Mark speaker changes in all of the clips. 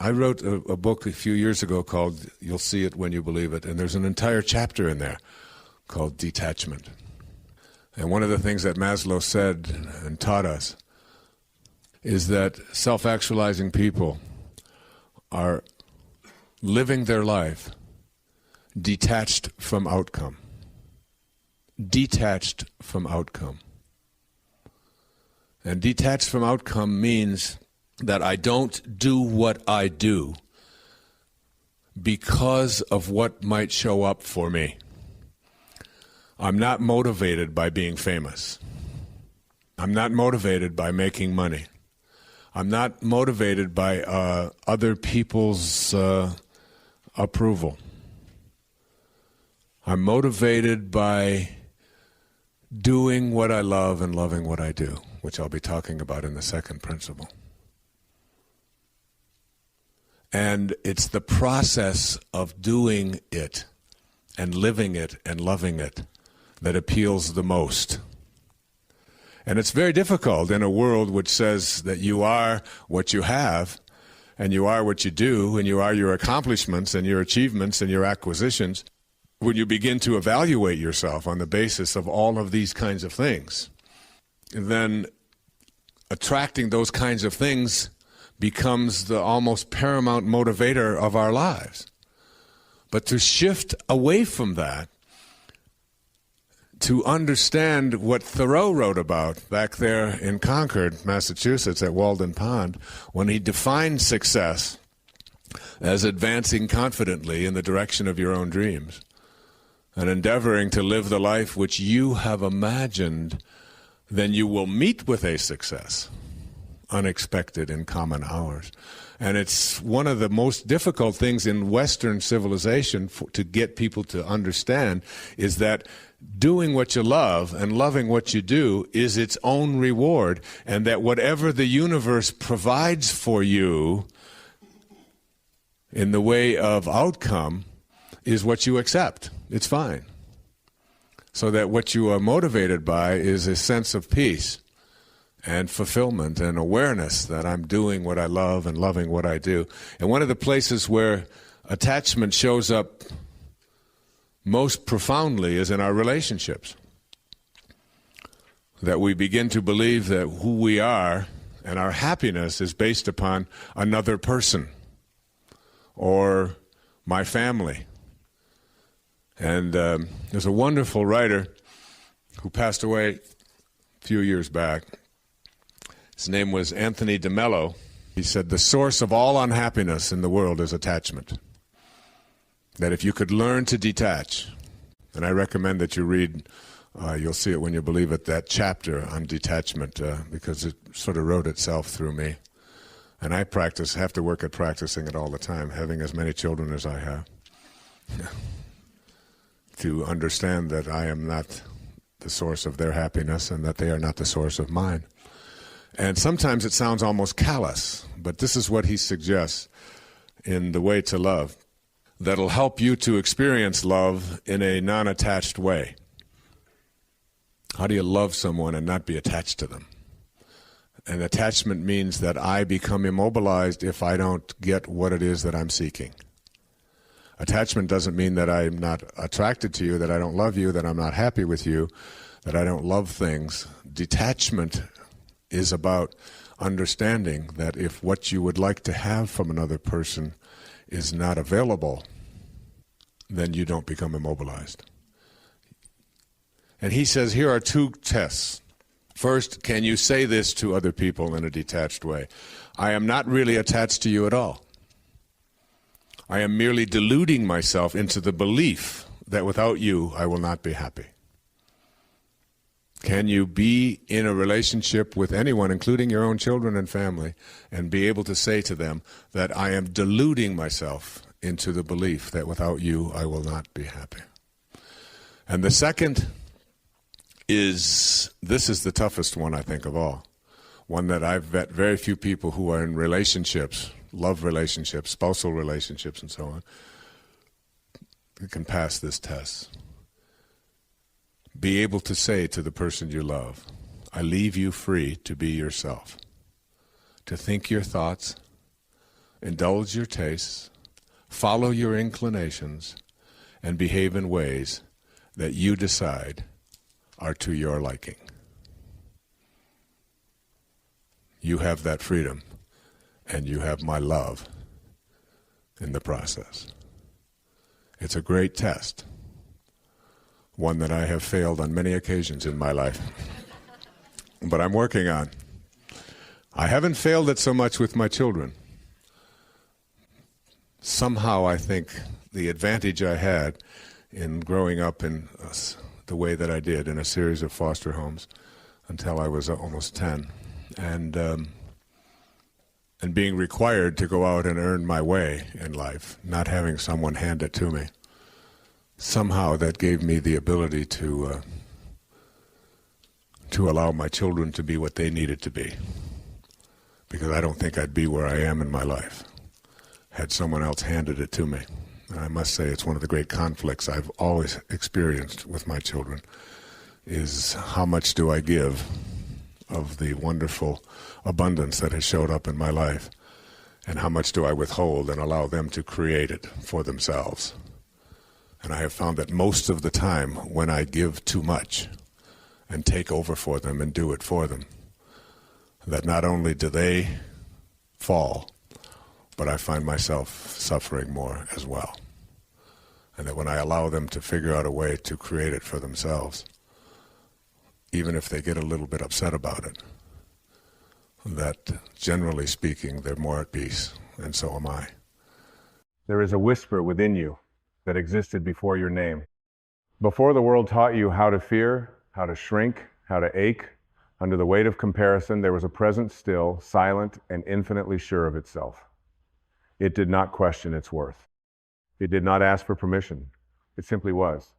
Speaker 1: I wrote a book a few years ago called You'll See It When You Believe It, and there's an entire chapter in there called Detachment. And one of the things that Maslow said and taught us is that self-actualizing people are living their life detached from outcome. Detached from outcome. And detached from outcome means that I don't do what I do because of what might show up for me. I'm not motivated by being famous. I'm not motivated by making money. I'm not motivated by other people's approval. I'm motivated by doing what I love and loving what I do, which I'll be talking about in the second principle. And it's the process of doing it and living it and loving it that appeals the most. And it's very difficult in a world which says that you are what you have, and you are what you do, and you are your accomplishments and your achievements and your acquisitions. When you begin to evaluate yourself on the basis of all of these kinds of things, then attracting those kinds of things becomes the almost paramount motivator of our lives. But to shift away from that, to understand what Thoreau wrote about back there in Concord, Massachusetts, at Walden Pond, when he defined success as advancing confidently in the direction of your own dreams and endeavoring to live the life which you have imagined, then you will meet with a success, unexpected in common hours. And it's one of the most difficult things in Western civilization to get people to understand is that doing what you love and loving what you do is its own reward, and that whatever the universe provides for you in the way of outcome is what you accept. It's fine. So that what you are motivated by is a sense of peace and fulfillment and awareness that I'm doing what I love and loving what I do. And one of the places where attachment shows up most profoundly is in our relationships. That we begin to believe that who we are and our happiness is based upon another person or my family. And there's a wonderful writer who passed away a few years back. His name was Anthony DeMello. He said, the source of all unhappiness in the world is attachment. That if you could learn to detach, and I recommend that you read, You'll See It When You Believe It, that chapter on detachment, because it sort of wrote itself through me. And I have to work at practicing it all the time, having as many children as I have, to understand that I am not the source of their happiness and that they are not the source of mine. And sometimes it sounds almost callous, but this is what he suggests in The Way to Love that'll help you to experience love in a non-attached way. How do you love someone and not be attached to them? And attachment means that I become immobilized if I don't get what it is that I'm seeking. Attachment doesn't mean that I'm not attracted to you, that I don't love you, that I'm not happy with you, that I don't love things. Detachment is about understanding that if what you would like to have from another person is not available, then you don't become immobilized. And he says here are two tests. First, can you say this to other people in a detached way? I am not really attached to you at all. I am merely deluding myself into the belief that without you, I will not be happy. Can you be in a relationship with anyone, including your own children and family, and be able to say to them that I am deluding myself into the belief that without you, I will not be happy? And the second is, this is the toughest one, I think, of all. One that I've met very few people who are in relationships, love relationships, spousal relationships, and so on, who can pass this test. Be able to say to the person you love, I leave you free to be yourself, to think your thoughts, indulge your tastes, follow your inclinations, and behave in ways that you decide are to your liking. You have that freedom, and you have my love in the process. It's a great test, one that I have failed on many occasions in my life, but I'm working on. I haven't failed it so much with my children. Somehow I think the advantage I had in growing up in the way that I did in a series of foster homes until I was almost 10, and being required to go out and earn my way in life, not having someone hand it to me, somehow that gave me the ability to allow my children to be what they needed to be, because I don't think I'd be where I am in my life had someone else handed it to me. And I must say it's one of the great conflicts I've always experienced with my children, is how much do I give of the wonderful abundance that has showed up in my life, and how much do I withhold and allow them to create it for themselves. And I have found that most of the time when I give too much and take over for them and do it for them, that not only do they fall, but I find myself suffering more as well. And that when I allow them to figure out a way to create it for themselves, even if they get a little bit upset about it, that generally speaking, they're more at peace, and so am I.
Speaker 2: There is a whisper within you that existed before your name. Before the world taught you how to fear, how to shrink, how to ache, under the weight of comparison, there was a presence still, silent, and infinitely sure of itself. It did not question its worth. It did not ask for permission. It simply was.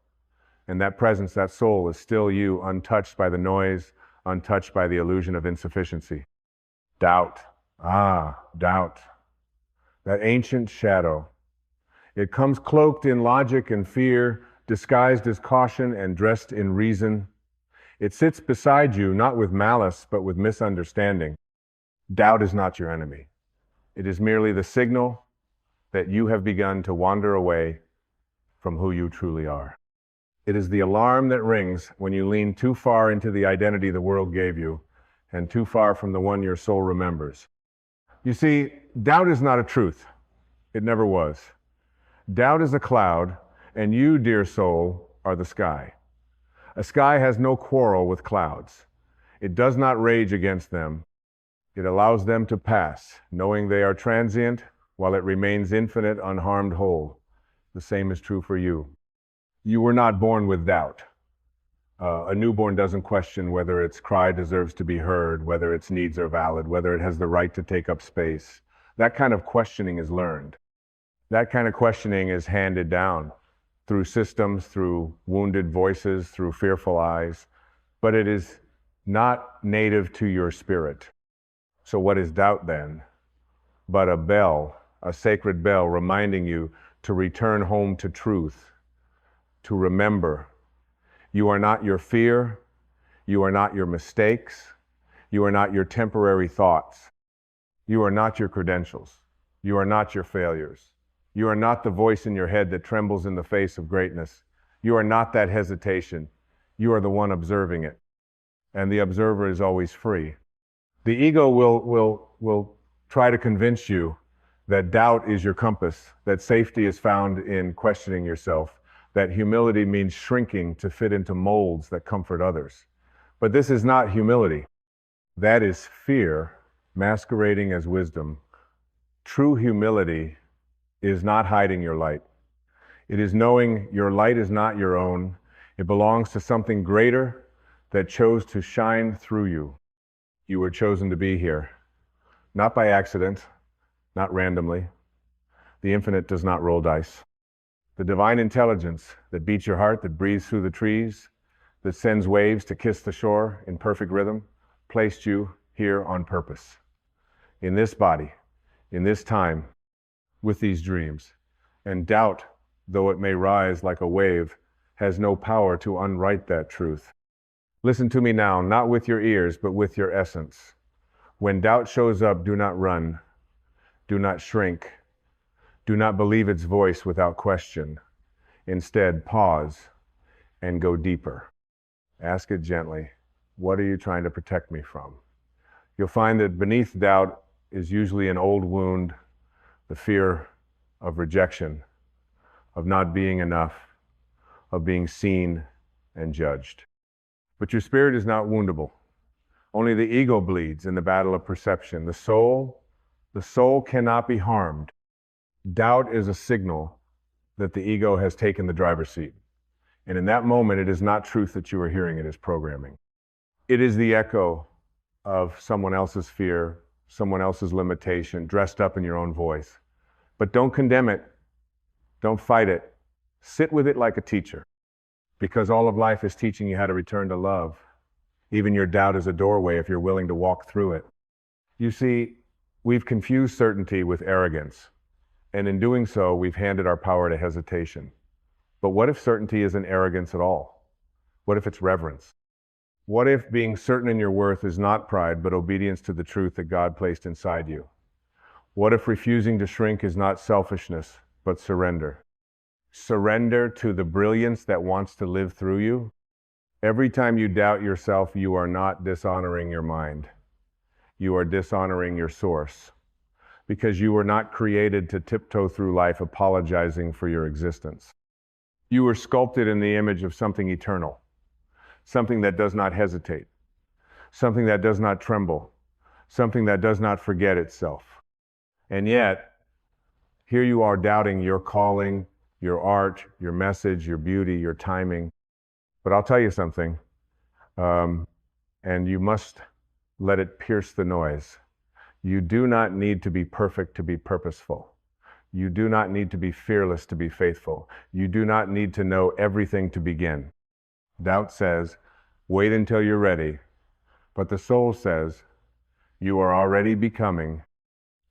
Speaker 2: And that presence, that soul, is still you, untouched by the noise, untouched by the illusion of insufficiency. Doubt. Doubt. That ancient shadow. It comes cloaked in logic and fear, disguised as caution and dressed in reason. It sits beside you, not with malice, but with misunderstanding. Doubt is not your enemy. It is merely the signal that you have begun to wander away from who you truly are. It is the alarm that rings when you lean too far into the identity the world gave you and too far from the one your soul remembers. You see, doubt is not a truth. It never was. Doubt is a cloud, and you, dear soul, are the sky. A sky has no quarrel with clouds. It does not rage against them. It allows them to pass, knowing they are transient, while it remains infinite, unharmed whole. The same is true for you. You were not born with doubt. A newborn doesn't question whether its cry deserves to be heard, whether its needs are valid, whether it has the right to take up space. That kind of questioning is learned. That kind of questioning is handed down through systems, through wounded voices, through fearful eyes, but it is not native to your spirit. So what is doubt then? But a bell, a sacred bell reminding you to return home to truth, to remember. You are not your fear. You are not your mistakes. You are not your temporary thoughts. You are not your credentials. You are not your failures. You are not the voice in your head that trembles in the face of greatness. You are not that hesitation. You are the one observing it. And the observer is always free. The ego will try to convince you that doubt is your compass, that safety is found in questioning yourself, that humility means shrinking to fit into molds that comfort others. But this is not humility. That is fear masquerading as wisdom. True humility is not hiding your light. It is knowing your light is not your own. It belongs to something greater that chose to shine through you. You were chosen to be here, not by accident, not randomly. The infinite does not roll dice. The divine intelligence that beats your heart, that breathes through the trees, that sends waves to kiss the shore in perfect rhythm, placed you here on purpose. In this body, in this time, with these dreams. And doubt, though it may rise like a wave, has no power to unwrite that truth. Listen to me now, not with your ears, but with your essence. When doubt shows up, do not run. Do not shrink. Do not believe its voice without question. Instead, pause and go deeper. Ask it gently, what are you trying to protect me from? You'll find that beneath doubt is usually an old wound, the fear of rejection, of not being enough, of being seen and judged. But your spirit is not woundable. Only the ego bleeds in the battle of perception. The soul cannot be harmed. Doubt is a signal that the ego has taken the driver's seat. And in that moment, it is not truth that you are hearing, it is programming. It is the echo of someone else's fear, someone else's limitation, dressed up in your own voice. But don't condemn it. Don't fight it. Sit with it like a teacher, because all of life is teaching you how to return to love. Even your doubt is a doorway if you're willing to walk through it. You see, we've confused certainty with arrogance, and in doing so, we've handed our power to hesitation. But what if certainty isn't arrogance at all? What if it's reverence? What if being certain in your worth is not pride, but obedience to the truth that God placed inside you? What if refusing to shrink is not selfishness, but surrender? Surrender to the brilliance that wants to live through you. Every time you doubt yourself, you are not dishonoring your mind. You are dishonoring your source, because you were not created to tiptoe through life apologizing for your existence. You were sculpted in the image of something eternal, something that does not hesitate, something that does not tremble, something that does not forget itself. And yet, here you are doubting your calling, your art, your message, your beauty, your timing. But I'll tell you something, and you must let it pierce the noise. You do not need to be perfect to be purposeful. You do not need to be fearless to be faithful. You do not need to know everything to begin. Doubt says, wait until you're ready. But the soul says, you are already becoming.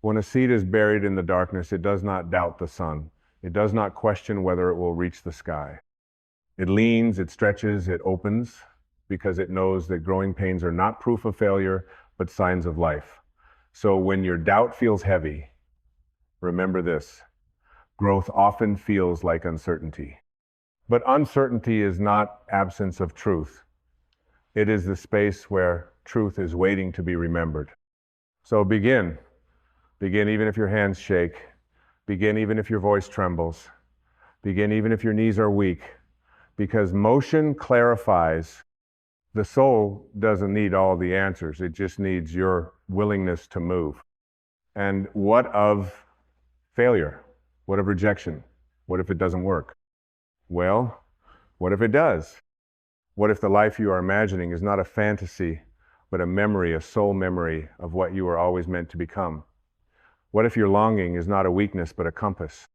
Speaker 2: When a seed is buried in the darkness, it does not doubt the sun. It does not question whether it will reach the sky. It leans, it stretches, it opens, because it knows that growing pains are not proof of failure, but signs of life. So when your doubt feels heavy, remember this: growth often feels like uncertainty. But uncertainty is not absence of truth. It is the space where truth is waiting to be remembered. So begin. Begin even if your hands shake. Begin even if your voice trembles. Begin even if your knees are weak. Because motion clarifies. The soul doesn't need all the answers. It just needs your willingness to move. And what of failure? What of rejection? What if it doesn't work? Well, what if it does? What if the life you are imagining is not a fantasy, but a memory, a soul memory of what you were always meant to become? What if your longing is not a weakness, but a compass?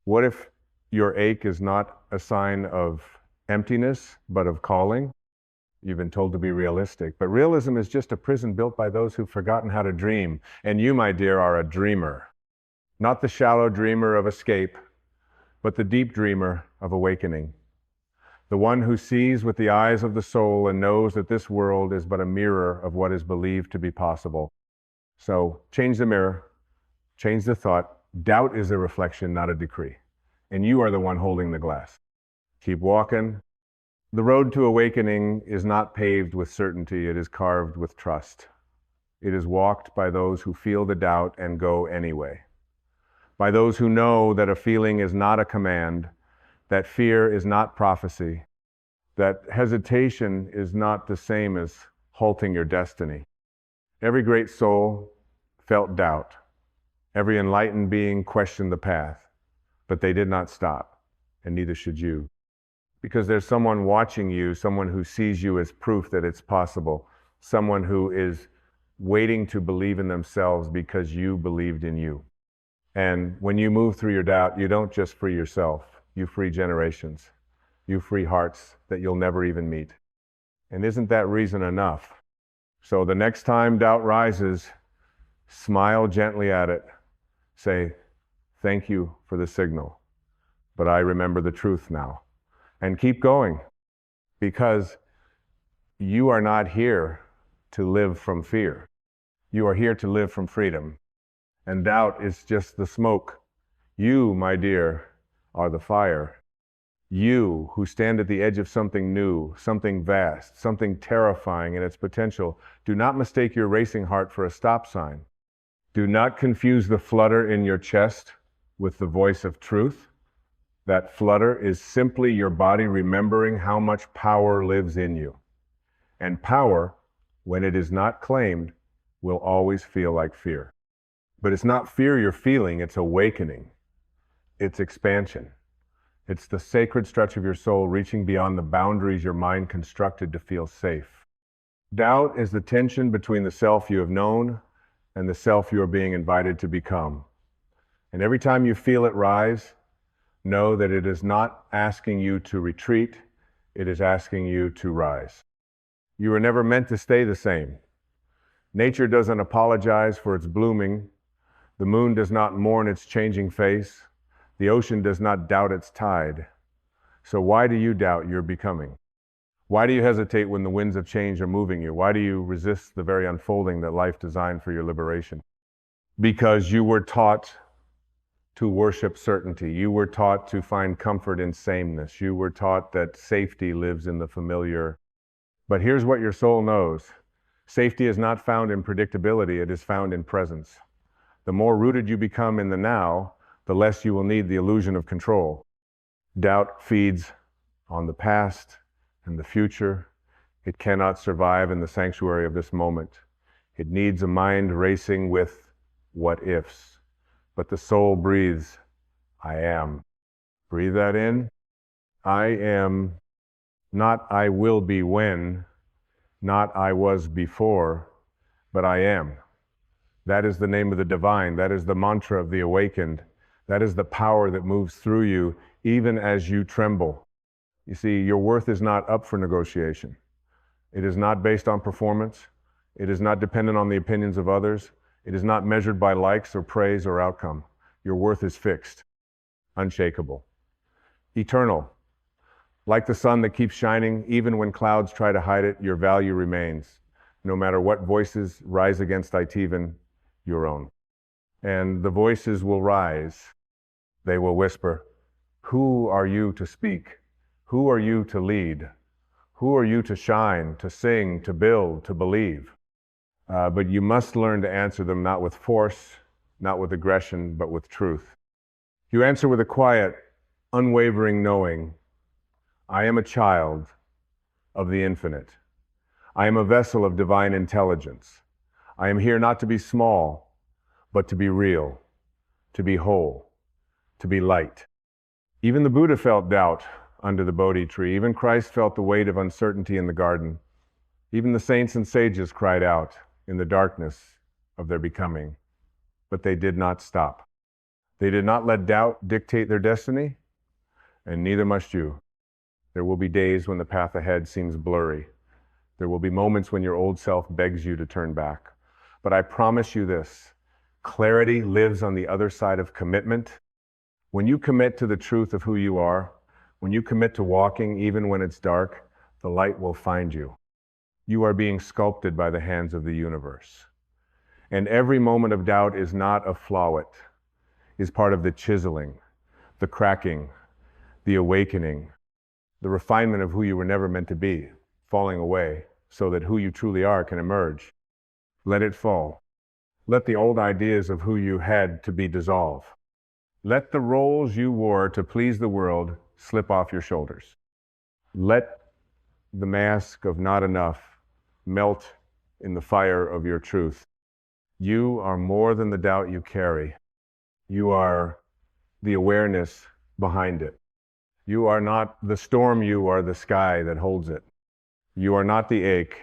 Speaker 2: What if your ache is not a sign of emptiness, but of calling? You've been told to be realistic, but realism is just a prison built by those who've forgotten how to dream. And you, my dear, are a dreamer. Not the shallow dreamer of escape, but the deep dreamer of awakening. The one who sees with the eyes of the soul and knows that this world is but a mirror of what is believed to be possible. So change the mirror, change the thought. Doubt is a reflection, not a decree. And you are the one holding the glass. Keep walking. The road to awakening is not paved with certainty, it is carved with trust. It is walked by those who feel the doubt and go anyway. By those who know that a feeling is not a command, that fear is not prophecy, that hesitation is not the same as halting your destiny. Every great soul felt doubt. Every enlightened being questioned the path, but they did not stop, and neither should you. Because there's someone watching you, someone who sees you as proof that it's possible, someone who is waiting to believe in themselves because you believed in you. And when you move through your doubt, you don't just free yourself, you free generations. You free hearts that you'll never even meet. And isn't that reason enough? So the next time doubt rises, smile gently at it. Say, thank you for the signal, but I remember the truth now. And keep going, because you are not here to live from fear. You are here to live from freedom. And doubt is just the smoke. You, my dear, are the fire. You, who stand at the edge of something new, something vast, something terrifying in its potential, do not mistake your racing heart for a stop sign. Do not confuse the flutter in your chest with the voice of truth. That flutter is simply your body remembering how much power lives in you. And power, when it is not claimed, will always feel like fear. But it's not fear you're feeling, it's awakening. It's expansion. It's the sacred stretch of your soul reaching beyond the boundaries your mind constructed to feel safe. Doubt is the tension between the self you have known and the self you are being invited to become. And every time you feel it rise, know that it is not asking you to retreat, it is asking you to rise. You were never meant to stay the same. Nature doesn't apologize for its blooming. The moon does not mourn its changing face. The ocean does not doubt its tide. So why do you doubt your becoming? Why do you hesitate when the winds of change are moving you? Why do you resist the very unfolding that life designed for your liberation? Because you were taught to worship certainty. You were taught to find comfort in sameness. You were taught that safety lives in the familiar. But here's what your soul knows. Safety is not found in predictability, it is found in presence. The more rooted you become in the now, the less you will need the illusion of control. Doubt feeds on the past and the future. It cannot survive in the sanctuary of this moment. It needs a mind racing with what ifs. But the soul breathes, I am. Breathe that in. I am, not I will be when, not I was before, but I am. That is the name of the divine. That is the mantra of the awakened. That is the power that moves through you even as you tremble. You see, your worth is not up for negotiation. It is not based on performance. It is not dependent on the opinions of others. It is not measured by likes or praise or outcome. Your worth is fixed, unshakable, eternal. Like the sun that keeps shining, even when clouds try to hide it, your value remains. No matter what voices rise against even your own. And the voices will rise. They will whisper, who are you to speak? Who are you to lead? Who are you to shine, to sing, to build, to believe? But you must learn to answer them not with force, not with aggression, but with truth. You answer with a quiet, unwavering knowing, I am a child of the infinite. I am a vessel of divine intelligence. I am here not to be small, but to be real, to be whole, to be light. Even the Buddha felt doubt under the Bodhi tree. Even Christ felt the weight of uncertainty in the garden. Even the saints and sages cried out in the darkness of their becoming. But they did not stop. They did not let doubt dictate their destiny, and neither must you. There will be days when the path ahead seems blurry. There will be moments when your old self begs you to turn back. But I promise you this, clarity lives on the other side of commitment. When you commit to the truth of who you are, when you commit to walking even when it's dark, the light will find you. You are being sculpted by the hands of the universe. And every moment of doubt is not a flaw, it is part of the chiseling, the cracking, the awakening, the refinement of who you were never meant to be, falling away so that who you truly are can emerge. Let it fall. Let the old ideas of who you had to be dissolve. Let the roles you wore to please the world slip off your shoulders. Let the mask of not enough melt in the fire of your truth. You are more than the doubt you carry. You are the awareness behind it. You are not the storm, you are the sky that holds it. You are not the ache,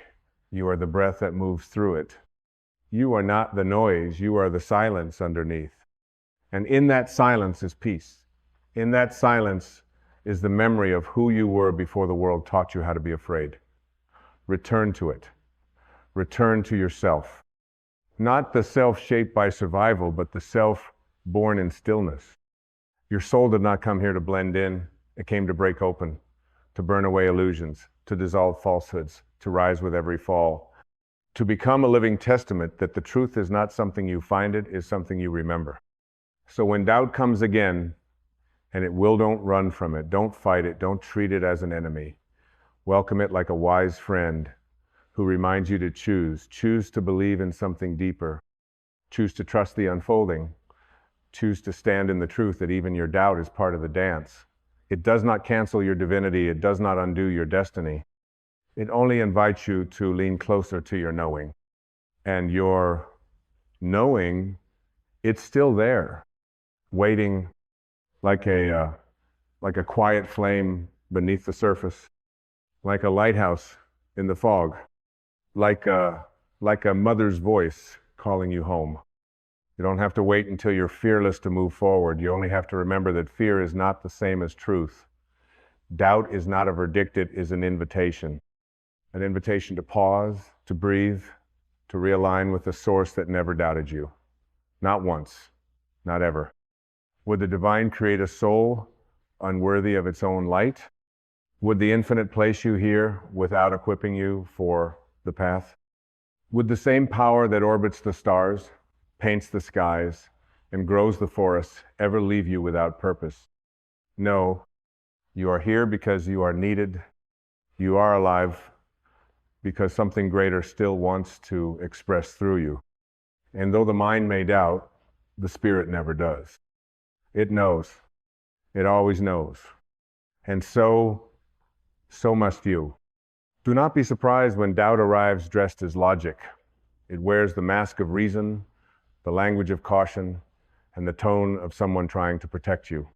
Speaker 2: you are the breath that moves through it. You are not the noise, you are the silence underneath. And in that silence is peace. In that silence is the memory of who you were before the world taught you how to be afraid. Return to it. Return to yourself. Not the self shaped by survival, but the self born in stillness. Your soul did not come here to blend in. It came to break open, to burn away illusions, to dissolve falsehoods, to rise with every fall. to become a living testament that the truth is not something you find, it is something you remember. So when doubt comes again, and it will, don't run from it, don't fight it, don't treat it as an enemy. Welcome it like a wise friend who reminds you to choose. Choose to believe in something deeper. Choose to trust the unfolding. Choose to stand in the truth that even your doubt is part of the dance. It does not cancel your divinity. It does not undo your destiny. It only invites you to lean closer to your knowing. And your knowing, it's still there, waiting like a quiet flame beneath the surface, like a lighthouse in the fog, like a mother's voice calling you home. You don't have to wait until you're fearless to move forward. You only have to remember that fear is not the same as truth. Doubt is not a verdict, it is an invitation. An invitation to pause, to breathe, to realign with the source that never doubted you. Not once, not ever. Would the divine create a soul unworthy of its own light? Would the infinite place you here without equipping you for the path? Would the same power that orbits the stars, paints the skies, and grows the forests ever leave you without purpose? No, you are here because you are needed. You are alive because something greater still wants to express through you. And though the mind may doubt, the spirit never does. It knows. It always knows. And so must you. Do not be surprised when doubt arrives dressed as logic. It wears the mask of reason, the language of caution, and the tone of someone trying to protect you.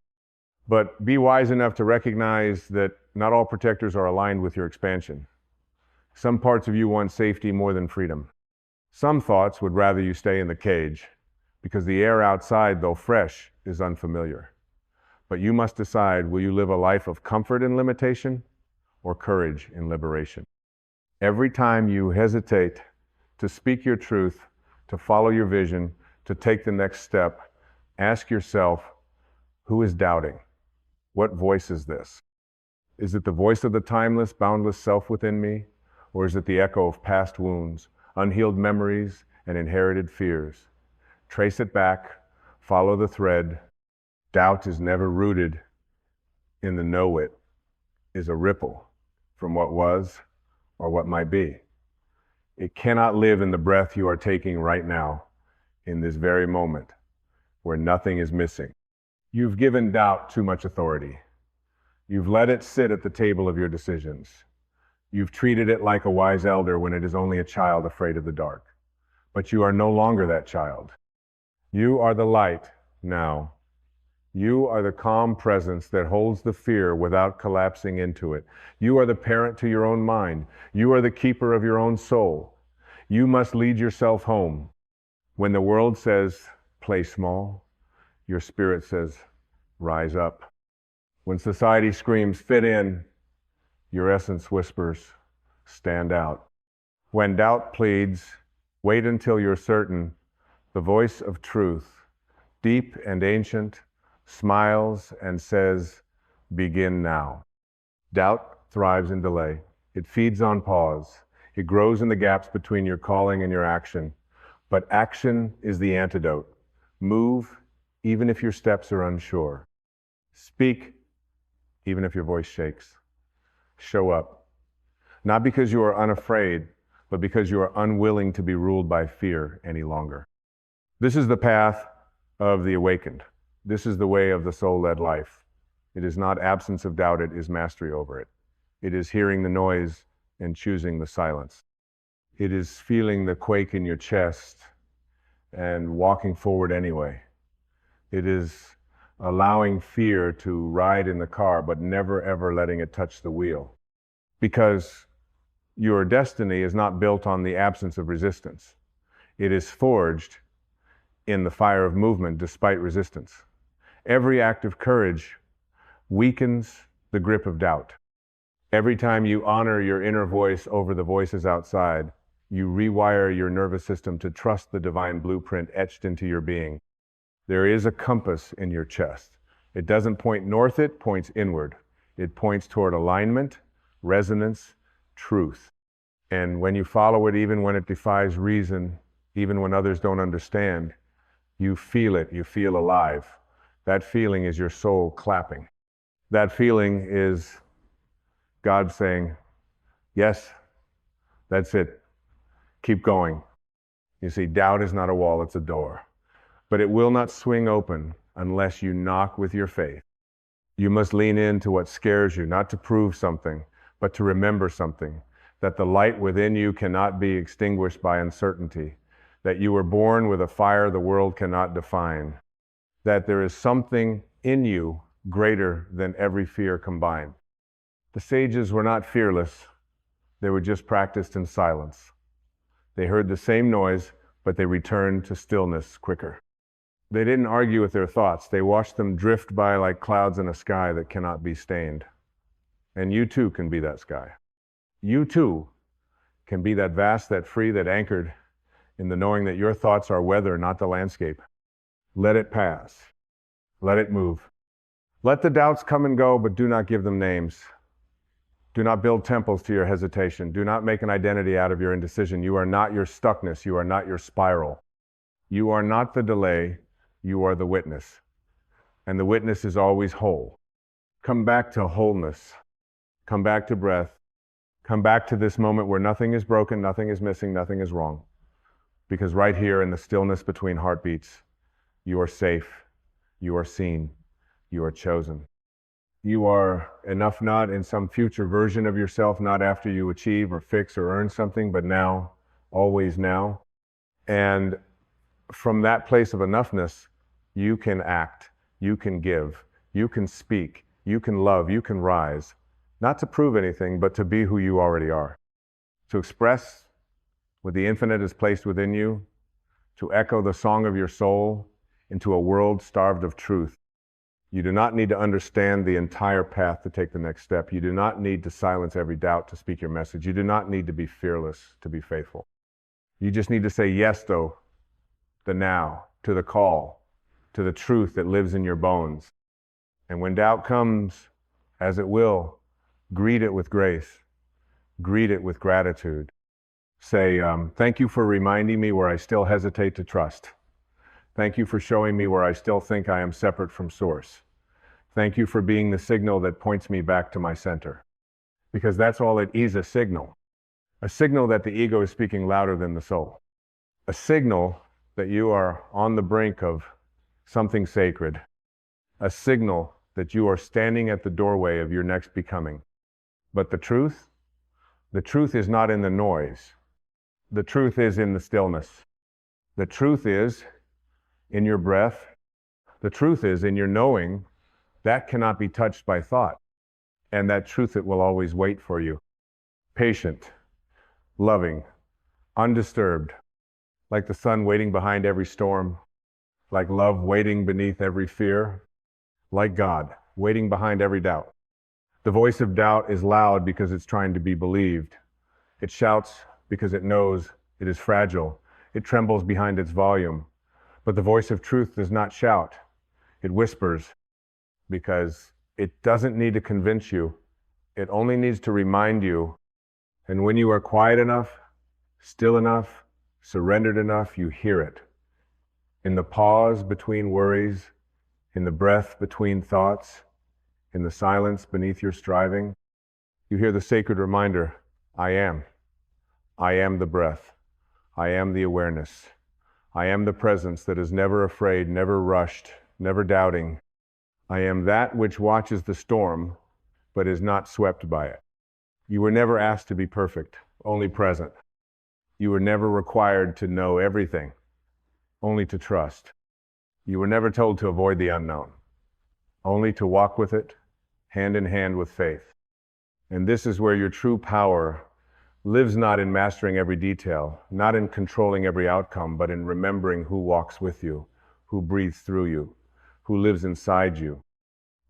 Speaker 2: But be wise enough to recognize that not all protectors are aligned with your expansion. Some parts of you want safety more than freedom. Some thoughts would rather you stay in the cage, because the air outside, though fresh, is unfamiliar. But you must decide, will you live a life of comfort in limitation or courage in liberation? Every time you hesitate to speak your truth, to follow your vision, to take the next step, ask yourself, who is doubting? What voice is this? Is it the voice of the timeless, boundless self within me? Or is it the echo of past wounds, unhealed memories, and inherited fears? Trace it back, follow the thread. Doubt is never rooted in the know it, is a ripple from what was or what might be. It cannot live in the breath you are taking right now, in this very moment, where nothing is missing. You've given doubt too much authority. You've let it sit at the table of your decisions. You've treated it like a wise elder when it is only a child afraid of the dark. But you are no longer that child. You are the light now. You are the calm presence that holds the fear without collapsing into it. You are the parent to your own mind. You are the keeper of your own soul. You must lead yourself home. When the world says, play small, your spirit says, rise up. When society screams, fit in, your essence whispers, stand out. When doubt pleads, wait until you're certain, the voice of truth, deep and ancient, smiles and says, begin now. Doubt thrives in delay. It feeds on pause. It grows in the gaps between your calling and your action. But action is the antidote. Move, even if your steps are unsure. Speak, even if your voice shakes. Show up. Not because you are unafraid, but because you are unwilling to be ruled by fear any longer. This is the path of the awakened. This is the way of the soul-led life. It is not absence of doubt, it is mastery over it. It is hearing the noise and choosing the silence. It is feeling the quake in your chest and walking forward anyway. It is allowing fear to ride in the car, but never ever letting it touch the wheel. Because your destiny is not built on the absence of resistance. It is forged in the fire of movement despite resistance. Every act of courage weakens the grip of doubt. Every time you honor your inner voice over the voices outside, you rewire your nervous system to trust the divine blueprint etched into your being. There is a compass in your chest. It doesn't point north, it points inward. It points toward alignment, resonance, truth. And when you follow it, even when it defies reason, even when others don't understand, you feel it, you feel alive. That feeling is your soul clapping. That feeling is God saying, yes, that's it. Keep going. You see, doubt is not a wall, it's a door. But it will not swing open unless you knock with your faith. You must lean into what scares you, not to prove something, but to remember something, that the light within you cannot be extinguished by uncertainty, that you were born with a fire the world cannot define, that there is something in you greater than every fear combined. The sages were not fearless, they were just practiced in silence. They heard the same noise, but they returned to stillness quicker. They didn't argue with their thoughts. They watched them drift by like clouds in a sky that cannot be stained. And you too can be that sky. You too can be that vast, that free, that anchored in the knowing that your thoughts are weather, not the landscape. Let it pass. Let it move. Let the doubts come and go, but do not give them names. Do not build temples to your hesitation. Do not make an identity out of your indecision. You are not your stuckness. You are not your spiral. You are not the delay. You are the witness. And the witness is always whole. Come back to wholeness. Come back to breath. Come back to this moment where nothing is broken, nothing is missing, nothing is wrong. Because right here in the stillness between heartbeats, you are safe. You are seen. You are chosen. You are enough not in some future version of yourself, not after you achieve or fix or earn something, but now, always now. And from that place of enoughness, you can act, you can give, you can speak, you can love, you can rise, not to prove anything, but to be who you already are. To express what the infinite is placed within you, to echo the song of your soul into a world starved of truth. You do not need to understand the entire path to take the next step. You do not need to silence every doubt to speak your message. You do not need to be fearless to be faithful. You just need to say yes, though, the now, to the call, to the truth that lives in your bones. And when doubt comes, as it will, greet it with grace. Greet it with gratitude. Say, thank you for reminding me where I still hesitate to trust. Thank you for showing me where I still think I am separate from source. Thank you for being the signal that points me back to my center. Because that's all it is, a signal. A signal that the ego is speaking louder than the soul. A signal that you are on the brink of something sacred. A signal that you are standing at the doorway of your next becoming. But the truth is not in the noise. The truth is in the stillness. The truth is in your breath. The truth is in your knowing that cannot be touched by thought. And that truth, it will always wait for you. Patient, loving, undisturbed, like the sun waiting behind every storm, like love waiting beneath every fear, like God waiting behind every doubt. The voice of doubt is loud because it's trying to be believed. It shouts because it knows it is fragile. It trembles behind its volume. But the voice of truth does not shout. It whispers because it doesn't need to convince you. It only needs to remind you. And when you are quiet enough, still enough, surrendered enough, you hear it. In the pause between worries, in the breath between thoughts, in the silence beneath your striving, you hear the sacred reminder, I am. I am the breath. I am the awareness. I am the presence that is never afraid, never rushed, never doubting. I am that which watches the storm, but is not swept by it. You were never asked to be perfect, only present. You were never required to know everything, only to trust. You were never told to avoid the unknown, only to walk with it, hand in hand with faith. And this is where your true power lives, not in mastering every detail, not in controlling every outcome, but in remembering who walks with you, who breathes through you, who lives inside you.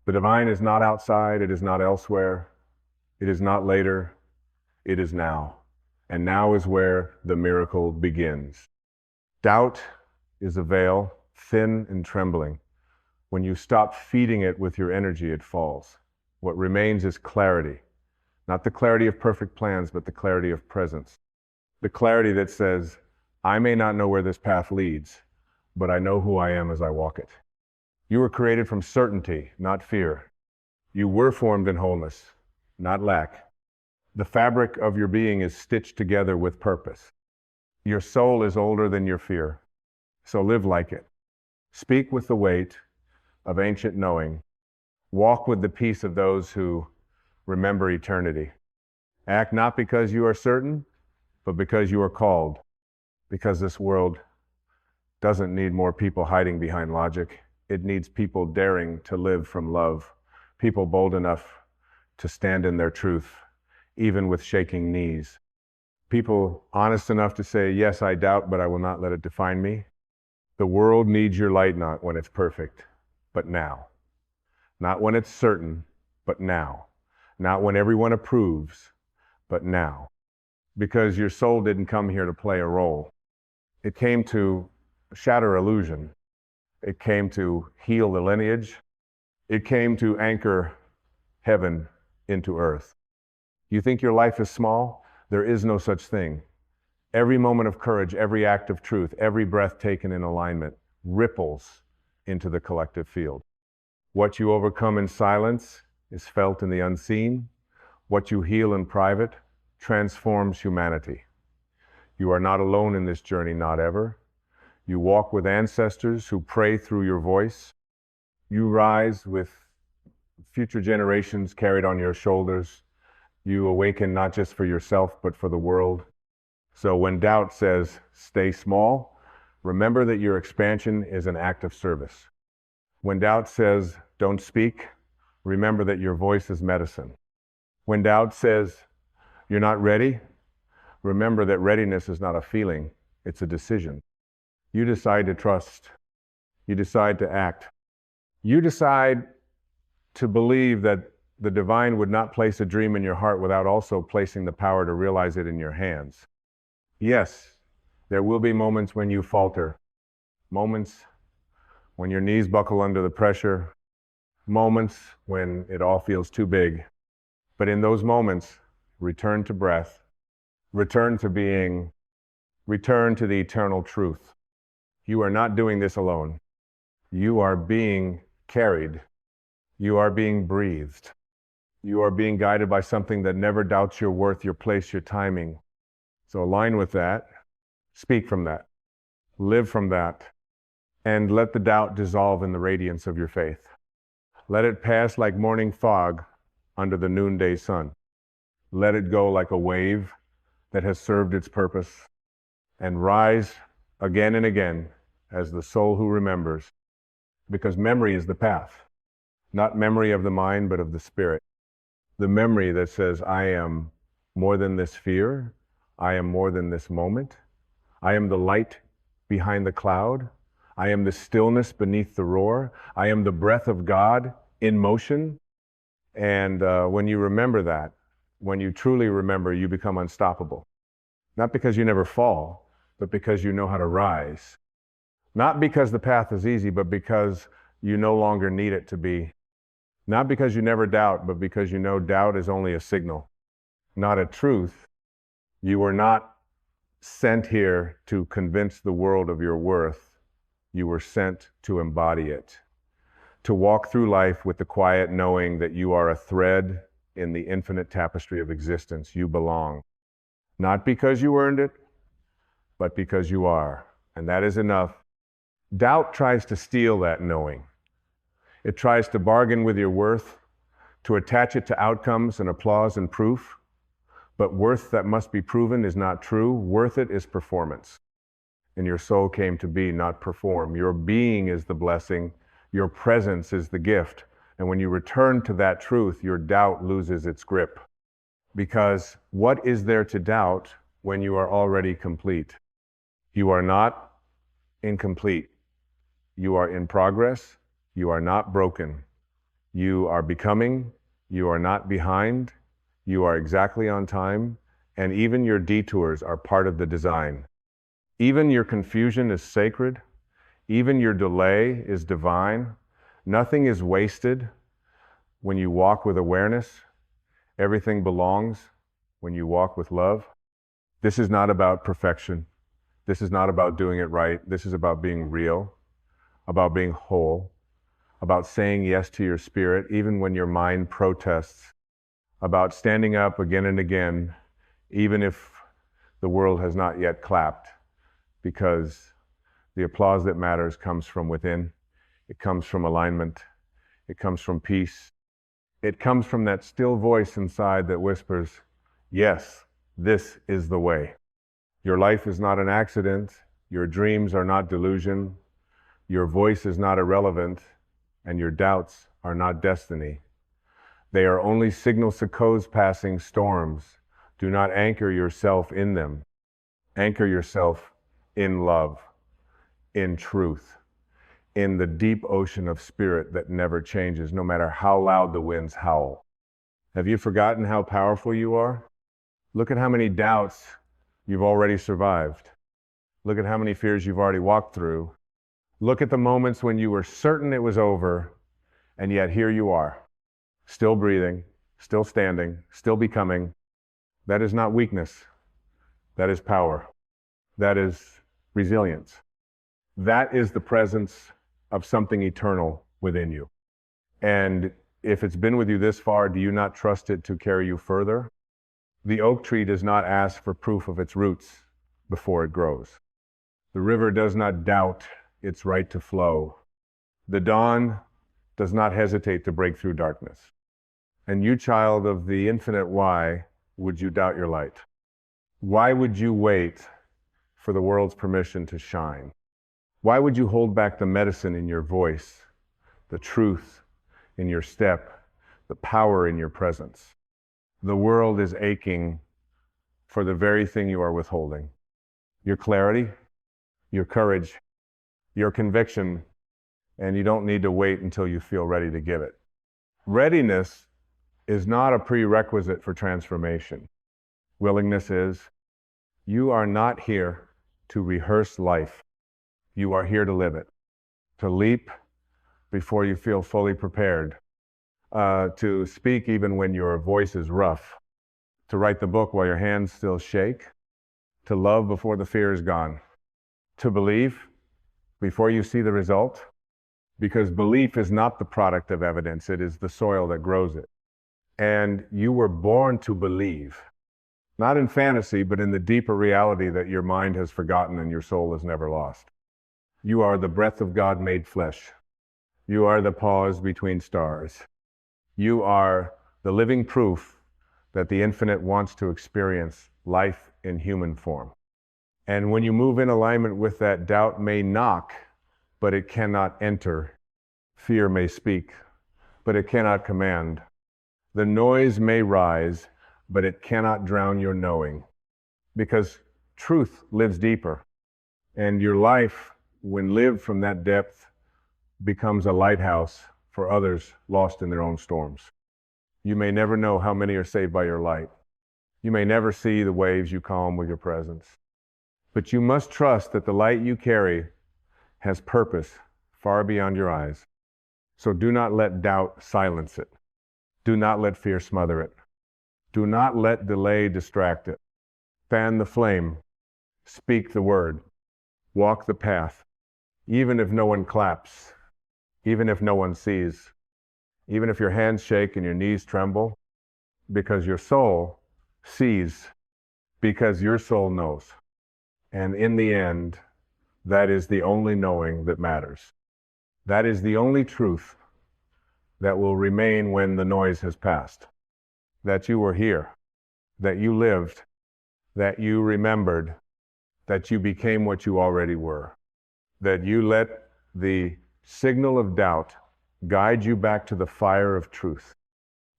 Speaker 2: The divine is not outside, it is not elsewhere, it is not later, it is now. And now is where the miracle begins. Doubt is a veil, thin and trembling. When you stop feeding it with your energy, it falls. What remains is clarity. Not the clarity of perfect plans, but the clarity of presence. The clarity that says, I may not know where this path leads, but I know who I am as I walk it. You were created from certainty, not fear. You were formed in wholeness, not lack. The fabric of your being is stitched together with purpose. Your soul is older than your fear, so live like it. Speak with the weight of ancient knowing. Walk with the peace of those who remember eternity. Act not because you are certain, but because you are called. Because this world doesn't need more people hiding behind logic. It needs people daring to live from love. People bold enough to stand in their truth, even with shaking knees. People honest enough to say, yes, I doubt, but I will not let it define me. The world needs your light not when it's perfect, but now. Not when it's certain, but now. Not when everyone approves, but now. Because your soul didn't come here to play a role. It came to shatter illusion. It came to heal the lineage. It came to anchor heaven into earth. You think your life is small? There is no such thing. Every moment of courage, every act of truth, every breath taken in alignment ripples into the collective field. What you overcome in silence is felt in the unseen. What you heal in private transforms humanity. You are not alone in this journey, not ever. You walk with ancestors who pray through your voice. You rise with future generations carried on your shoulders. You awaken not just for yourself, but for the world. So when doubt says, stay small, remember that your expansion is an act of service. When doubt says, don't speak, remember that your voice is medicine. When doubt says, you're not ready, remember that readiness is not a feeling, it's a decision. You decide to trust. You decide to act. You decide to believe that the divine would not place a dream in your heart without also placing the power to realize it in your hands. Yes, there will be moments when you falter, moments when your knees buckle under the pressure, moments when it all feels too big. But in those moments, return to breath, return to being, return to the eternal truth. You are not doing this alone. You are being carried. You are being breathed. You are being guided by something that never doubts your worth, your place, your timing. So align with that, speak from that, live from that, and let the doubt dissolve in the radiance of your faith. Let it pass like morning fog under the noonday sun. Let it go like a wave that has served its purpose, and rise again and again as the soul who remembers, because memory is the path, not memory of the mind, but of the spirit. The memory that says, I am more than this fear. I am more than this moment. I am the light behind the cloud. I am the stillness beneath the roar. I am the breath of God in motion. And when you remember that, when you truly remember, you become unstoppable. Not because you never fall, but because you know how to rise. Not because the path is easy, but because you no longer need it to be. Not because you never doubt, but because you know doubt is only a signal, not a truth. You were not sent here to convince the world of your worth. You were sent to embody it, to walk through life with the quiet knowing that you are a thread in the infinite tapestry of existence. You belong, not because you earned it, but because you are, and that is enough. Doubt tries to steal that knowing. It tries to bargain with your worth, to attach it to outcomes and applause and proof. But worth that must be proven is not true. Worth it is performance. And your soul came to be, not perform. Your being is the blessing. Your presence is the gift. And when you return to that truth, your doubt loses its grip. Because what is there to doubt when you are already complete? You are not incomplete. You are in progress. You are not broken. You are becoming. You are not behind. You are exactly on time. And even your detours are part of the design. Even your confusion is sacred. Even your delay is divine. Nothing is wasted when you walk with awareness. Everything belongs when you walk with love. This is not about perfection. This is not about doing it right. This is about being real, about being whole, about saying yes to your spirit, even when your mind protests, about standing up again and again, even if the world has not yet clapped, because the applause that matters comes from within. It comes from alignment. It comes from peace. It comes from that still voice inside that whispers, yes, this is the way. Your life is not an accident. Your dreams are not delusion. Your voice is not irrelevant. And your doubts are not destiny. They are only signal echoes passing storms. Do not anchor yourself in them. Anchor yourself in love, in truth, in the deep ocean of spirit that never changes, no matter how loud the winds howl. Have you forgotten how powerful you are? Look at how many doubts you've already survived. Look at how many fears you've already walked through. Look at the moments when you were certain it was over, and yet here you are, still breathing, still standing, still becoming. That is not weakness. That is power. That is resilience. That is the presence of something eternal within you. And if it's been with you this far, do you not trust it to carry you further? The oak tree does not ask for proof of its roots before it grows. The river does not doubt its right to flow. The dawn does not hesitate to break through darkness. And you, child of the infinite why, would you doubt your light? Why would you wait for the world's permission to shine? Why would you hold back the medicine in your voice, the truth in your step, the power in your presence? The world is aching for the very thing you are withholding. Your clarity, your courage, your conviction, and you don't need to wait until you feel ready to give it. Readiness is not a prerequisite for transformation. Willingness is. You are not here to rehearse life. You are here to live it, to leap before you feel fully prepared, to speak even when your voice is rough, to write the book while your hands still shake, to love before the fear is gone, to believe before you see the result, because belief is not the product of evidence, it is the soil that grows it. And you were born to believe, not in fantasy, but in the deeper reality that your mind has forgotten and your soul has never lost. You are the breath of God made flesh. You are the pause between stars. You are the living proof that the infinite wants to experience life in human form. And when you move in alignment with that, doubt may knock, but it cannot enter. Fear may speak, but it cannot command. The noise may rise, but it cannot drown your knowing, because truth lives deeper, and your life, when lived from that depth, becomes a lighthouse for others lost in their own storms. You may never know how many are saved by your light. You may never see the waves you calm with your presence. But you must trust that the light you carry has purpose far beyond your eyes. So do not let doubt silence it. Do not let fear smother it. Do not let delay distract it. Fan the flame. Speak the word. Walk the path. Even if no one claps, even if no one sees, even if your hands shake and your knees tremble, because your soul sees, because your soul knows. And in the end, that is the only knowing that matters. That is the only truth that will remain when the noise has passed. That you were here, that you lived, that you remembered, that you became what you already were. That you let the signal of doubt guide you back to the fire of truth.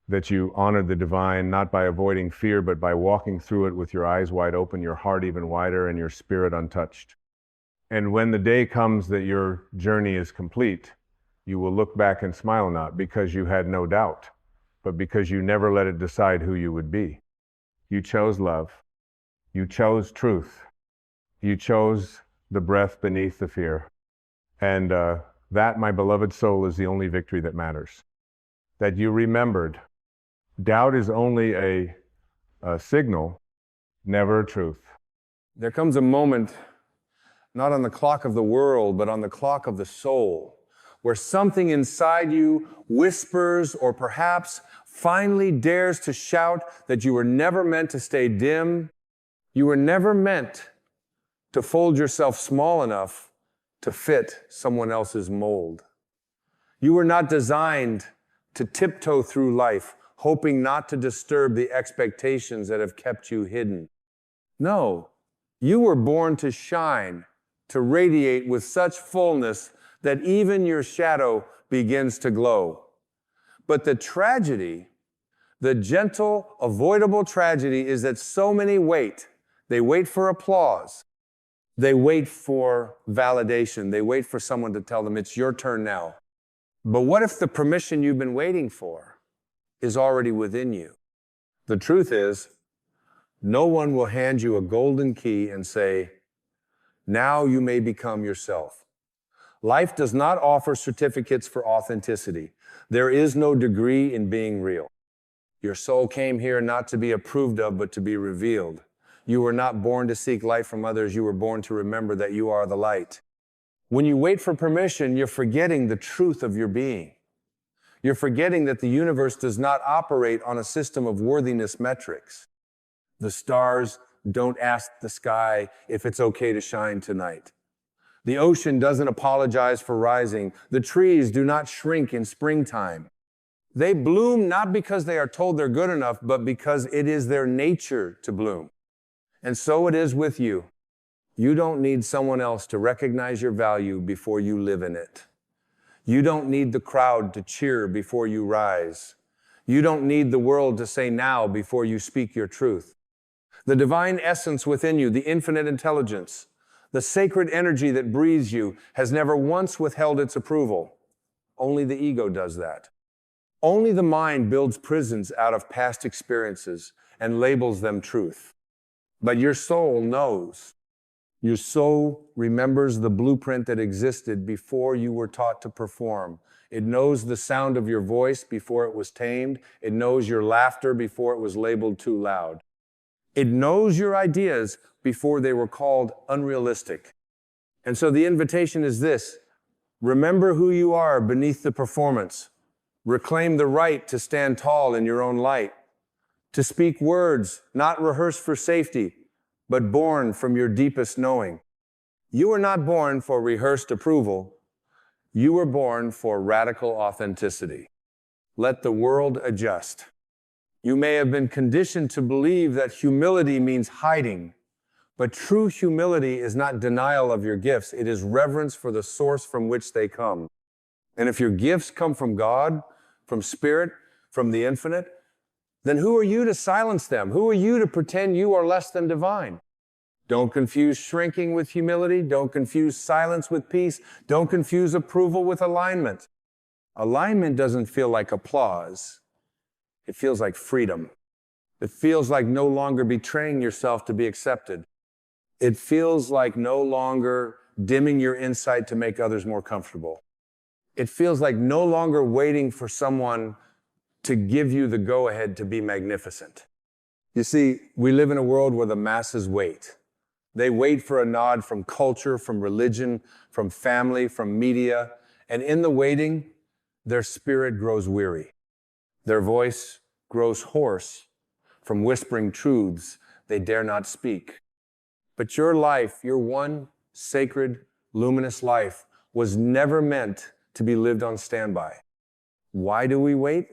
Speaker 2: That you honored the divine, not by avoiding fear, but by walking through it with your eyes wide open, your heart even wider, and your spirit untouched. And when the day comes that your journey is complete, you will look back and smile, not because you had no doubt, but because you never let it decide who you would be. You chose love. You chose truth. You chose the breath beneath the fear. And that, my beloved soul, is the only victory that matters. That you remembered Doubt is only a signal, never a truth. There comes a moment, not on the clock of the world, but on the clock of the soul, where something inside you whispers or perhaps finally dares to shout that you were never meant to stay dim. You were never meant to fold yourself small enough to fit someone else's mold. You were not designed to tiptoe through life, hoping not to disturb the expectations that have kept you hidden. No, you were born to shine, to radiate with such fullness that even your shadow begins to glow. But the tragedy, the gentle, avoidable tragedy, is that so many wait. They wait for applause. They wait for validation. They wait for someone to tell them, it's your turn now. But what if the permission you've been waiting for is already within you? The truth is, no one will hand you a golden key and say, now you may become yourself. Life does not offer certificates for authenticity. There is no degree in being real. Your soul came here not to be approved of, but to be revealed. You were not born to seek light from others. You were born to remember that you are the light. When you wait for permission, you're forgetting the truth of your being. You're forgetting that the universe does not operate on a system of worthiness metrics. The stars don't ask the sky if it's okay to shine tonight. The ocean doesn't apologize for rising. The trees do not shrink in springtime. They bloom not because they are told they're good enough, but because it is their nature to bloom. And so it is with you. You don't need someone else to recognize your value before you live in it. You don't need the crowd to cheer before you rise. You don't need the world to say now before you speak your truth. The divine essence within you, the infinite intelligence, the sacred energy that breathes you, has never once withheld its approval. Only the ego does that. Only the mind builds prisons out of past experiences and labels them truth. But your soul knows. Your soul remembers the blueprint that existed before you were taught to perform. It knows the sound of your voice before it was tamed. It knows your laughter before it was labeled too loud. It knows your ideas before they were called unrealistic. And so the invitation is this: remember who you are beneath the performance. Reclaim the right to stand tall in your own light. To speak words not rehearsed for safety, but born from your deepest knowing. You were not born for rehearsed approval. You were born for radical authenticity. Let the world adjust. You may have been conditioned to believe that humility means hiding, but true humility is not denial of your gifts. It is reverence for the source from which they come. And if your gifts come from God, from Spirit, from the infinite, then who are you to silence them? Who are you to pretend you are less than divine? Don't confuse shrinking with humility. Don't confuse silence with peace. Don't confuse approval with alignment. Alignment doesn't feel like applause. It feels like freedom. It feels like no longer betraying yourself to be accepted. It feels like no longer dimming your insight to make others more comfortable. It feels like no longer waiting for someone to give you the go-ahead to be magnificent. You see, we live in a world where the masses wait. They wait for a nod from culture, from religion, from family, from media, and in the waiting, their spirit grows weary. Their voice grows hoarse from whispering truths they dare not speak. But your life, your one sacred, luminous life, was never meant to be lived on standby. Why do we wait?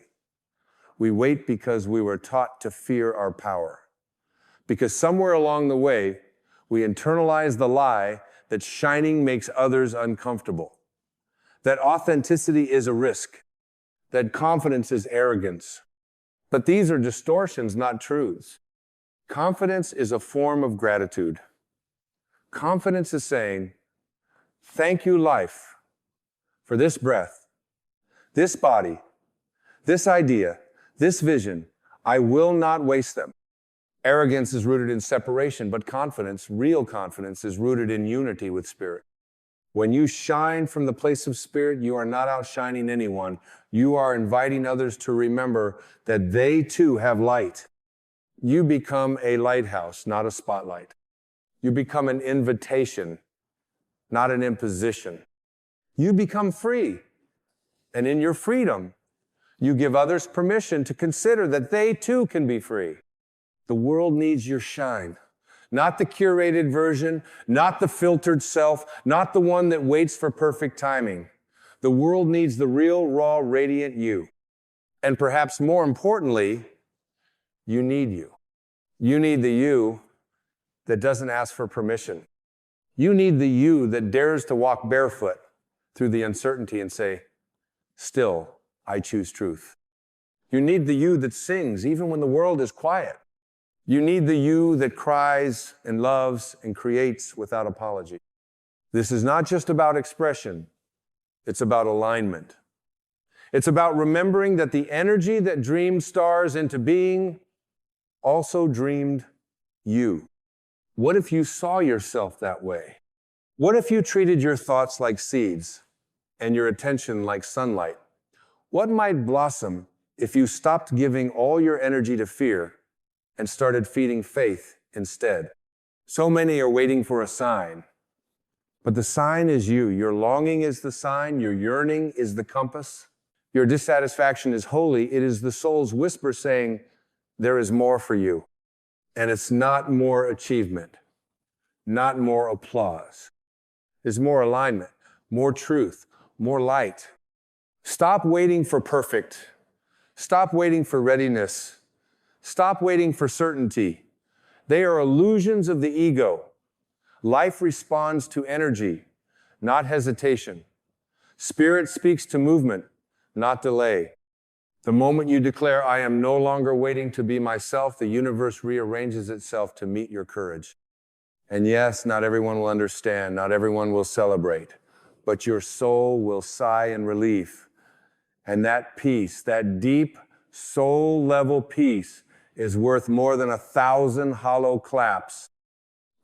Speaker 2: We wait because we were taught to fear our power. Because somewhere along the way, we internalize the lie that shining makes others uncomfortable, that authenticity is a risk, that confidence is arrogance. But these are distortions, not truths. Confidence is a form of gratitude. Confidence is saying, thank you, life, for this breath, this body, this idea, this vision. I will not waste them. Arrogance is rooted in separation, but confidence, real confidence, is rooted in unity with Spirit.
Speaker 3: When you shine from the place of spirit, you are not outshining anyone. You are inviting others to remember that they too have light. You become a lighthouse, not a spotlight. You become an invitation, not an imposition. You become free. And in your freedom, you give others permission to consider that they too can be free. The world needs your shine. Not the curated version, not the filtered self, not the one that waits for perfect timing. The world needs the real, raw, radiant you. And perhaps more importantly, you need you. You need the you that doesn't ask for permission. You need the you that dares to walk barefoot through the uncertainty and say, still, I choose truth. You need the you that sings even when the world is quiet. You need the you that cries and loves and creates without apology. This is not just about expression. It's about alignment. It's about remembering that the energy that dreamed stars into being also dreamed you. What if you saw yourself that way? What if you treated your thoughts like seeds and your attention like sunlight? What might blossom if you stopped giving all your energy to fear and started feeding faith instead? So many are waiting for a sign, but the sign is you. Your longing is the sign. Your yearning is the compass. Your dissatisfaction is holy. It is the soul's whisper saying, there is more for you. And it's not more achievement, not more applause. It's more alignment, more truth, more light. Stop waiting for perfect. Stop waiting for readiness. Stop waiting for certainty. They are illusions of the ego. Life responds to energy, not hesitation. Spirit speaks to movement, not delay. The moment you declare, I am no longer waiting to be myself, the universe rearranges itself to meet your courage. And yes, not everyone will understand, not everyone will celebrate, but your soul will sigh in relief. And that peace, that deep soul-level peace, is worth more than 1,000 hollow claps.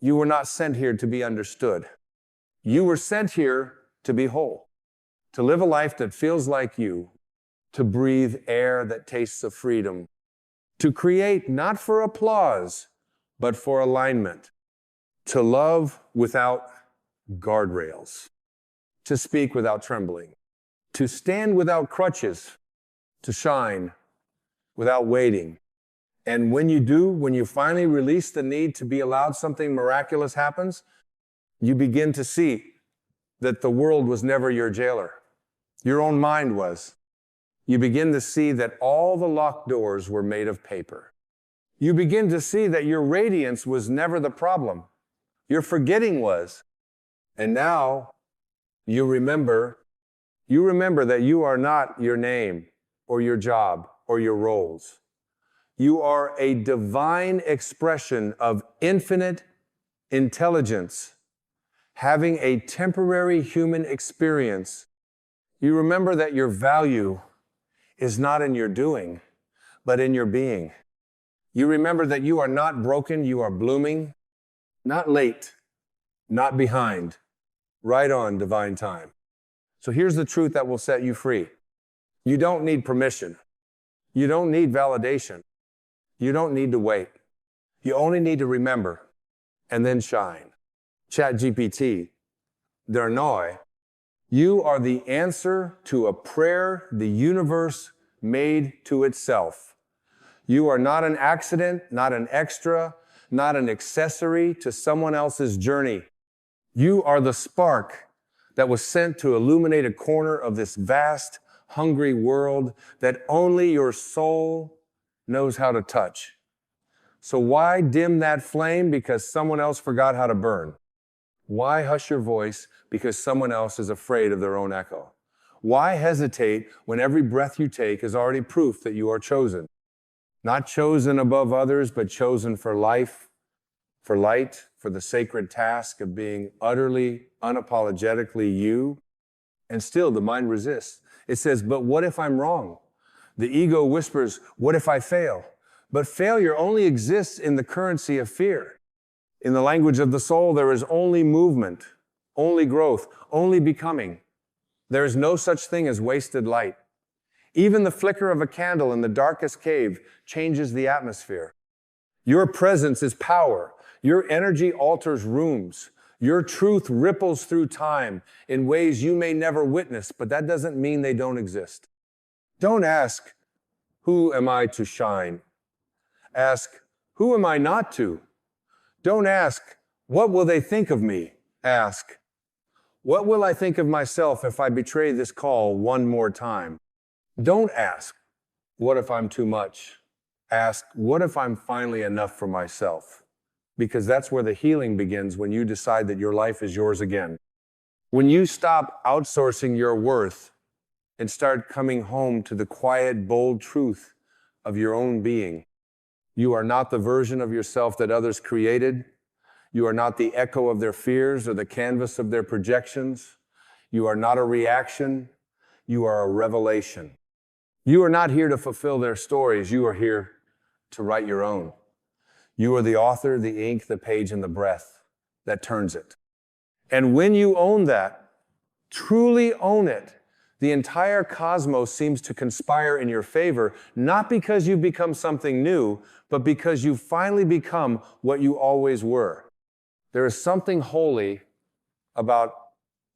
Speaker 3: You were not sent here to be understood. You were sent here to be whole, to live a life that feels like you, to breathe air that tastes of freedom, to create not for applause, but for alignment, to love without guardrails, to speak without trembling, to stand without crutches, to shine without waiting. And when you do, when you finally release the need to be allowed, something miraculous happens. You begin to see that the world was never your jailer. Your own mind was. You begin to see that all the locked doors were made of paper. You begin to see that your radiance was never the problem. Your forgetting was. And now you remember that you are not your name or your job or your roles. You are a divine expression of infinite intelligence, having a temporary human experience. You remember that your value is not in your doing, but in your being. You remember that you are not broken, you are blooming, not late, not behind, right on divine time. So here's the truth that will set you free. You don't need permission. You don't need validation. You don't need to wait. You only need to remember and then shine. ChatGPT, Dernoi, you are the answer to a prayer the universe made to itself. You are not an accident, not an extra, not an accessory to someone else's journey. You are the spark that was sent to illuminate a corner of this vast, hungry world that only your soul knows how to touch. So why dim that flame because someone else forgot how to burn? Why hush your voice because someone else is afraid of their own echo? Why hesitate when every breath you take is already proof that you are chosen? Not chosen above others, but chosen for life, for light, for the sacred task of being utterly, unapologetically you. And still the mind resists. It says, but what if I'm wrong? The ego whispers, what if I fail? But failure only exists in the currency of fear. In the language of the soul, there is only movement, only growth, only becoming. There is no such thing as wasted light. Even the flicker of a candle in the darkest cave changes the atmosphere. Your presence is power. Your energy alters rooms. Your truth ripples through time in ways you may never witness, but that doesn't mean they don't exist. Don't ask, who am I to shine? Ask, who am I not to? Don't ask, what will they think of me? Ask, what will I think of myself if I betray this call one more time? Don't ask, what if I'm too much? Ask, what if I'm finally enough for myself? Because that's where the healing begins, when you decide that your life is yours again. When you stop outsourcing your worth and start coming home to the quiet, bold truth of your own being. You are not the version of yourself that others created. You are not the echo of their fears or the canvas of their projections. You are not a reaction. You are a revelation. You are not here to fulfill their stories. You are here to write your own. You are the author, the ink, the page, and the breath that turns it. And when you own that, truly own it, the entire cosmos seems to conspire in your favor, not because you've become something new, but because you've finally become what you always were. There is something holy about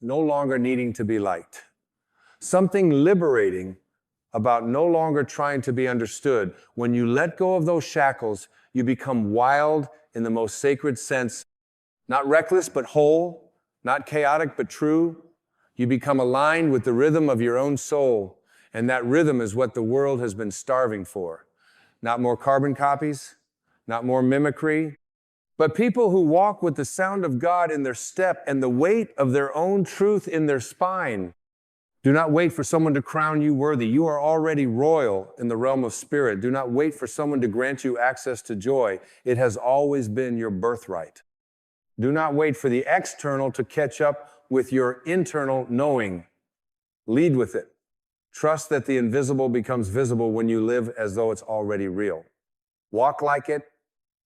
Speaker 3: no longer needing to be liked. Something liberating about no longer trying to be understood. When you let go of those shackles, you become wild in the most sacred sense. Not reckless, but whole. Not chaotic, but true. You become aligned with the rhythm of your own soul, and that rhythm is what the world has been starving for. Not more carbon copies, not more mimicry, but people who walk with the sound of God in their step and the weight of their own truth in their spine. Do not wait for someone to crown you worthy. You are already royal in the realm of spirit. Do not wait for someone to grant you access to joy. It has always been your birthright. Do not wait for the external to catch up with your internal knowing. Lead with it. Trust that the invisible becomes visible when you live as though it's already real. Walk like it,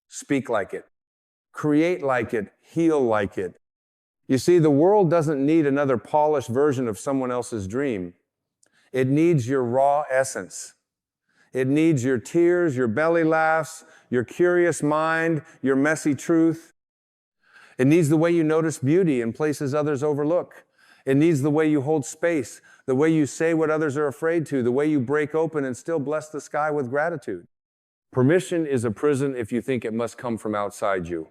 Speaker 3: speak like it, create like it, heal like it. You see, the world doesn't need another polished version of someone else's dream. It needs your raw essence. It needs your tears, your belly laughs, your curious mind, your messy truth. It needs the way you notice beauty in places others overlook. It needs the way you hold space, the way you say what others are afraid to, the way you break open and still bless the sky with gratitude. Permission is a prison if you think it must come from outside you.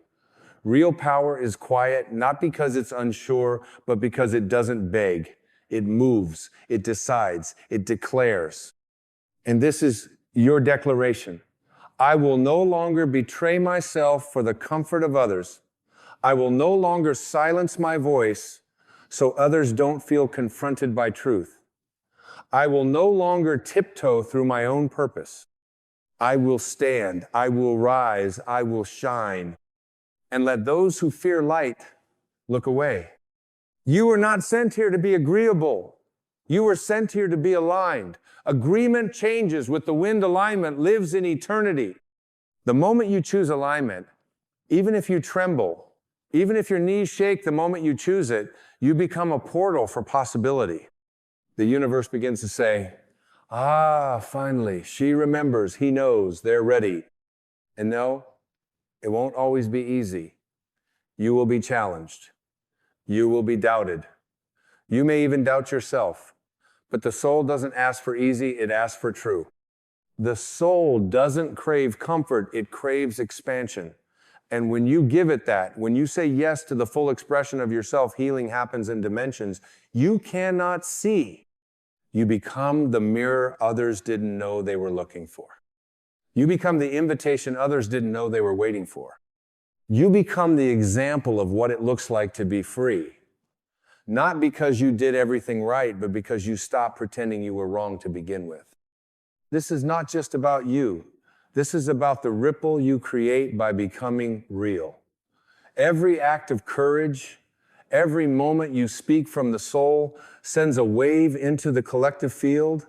Speaker 3: Real power is quiet, not because it's unsure, but because it doesn't beg. It moves, it decides, it declares. And this is your declaration. I will no longer betray myself for the comfort of others. I will no longer silence my voice so others don't feel confronted by truth. I will no longer tiptoe through my own purpose. I will stand, I will rise, I will shine. And let those who fear light look away. You were not sent here to be agreeable. You were sent here to be aligned. Agreement changes with the wind. Alignment lives in eternity. The moment you choose alignment, even if you tremble, even if your knees shake the moment you choose it, you become a portal for possibility. The universe begins to say, finally, she remembers, he knows, they're ready. And no, it won't always be easy. You will be challenged. You will be doubted. You may even doubt yourself. But the soul doesn't ask for easy, it asks for true. The soul doesn't crave comfort, it craves expansion. And when you give it that, when you say yes to the full expression of yourself, healing happens in dimensions you cannot see. You become the mirror others didn't know they were looking for. You become the invitation others didn't know they were waiting for. You become the example of what it looks like to be free. Not because you did everything right, but because you stopped pretending you were wrong to begin with. This is not just about you. This is about the ripple you create by becoming real. Every act of courage, every moment you speak from the soul sends a wave into the collective field.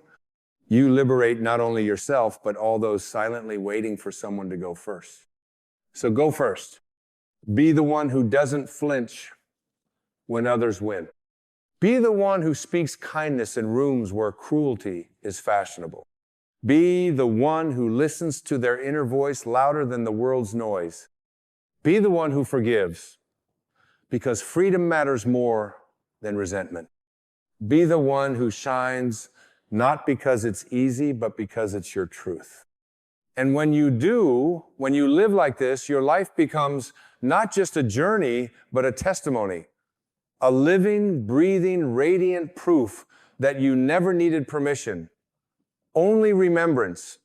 Speaker 3: You liberate not only yourself, but all those silently waiting for someone to go first. So go first. Be the one who doesn't flinch. when others win. Be the one who speaks kindness in rooms where cruelty is fashionable. Be the one who listens to their inner voice louder than the world's noise. Be the one who forgives, because freedom matters more than resentment. Be the one who shines not because it's easy, but because it's your truth. And when you live like this, your life becomes not just a journey, but a testimony. A living, breathing, radiant proof that you never needed permission. Only remembrance,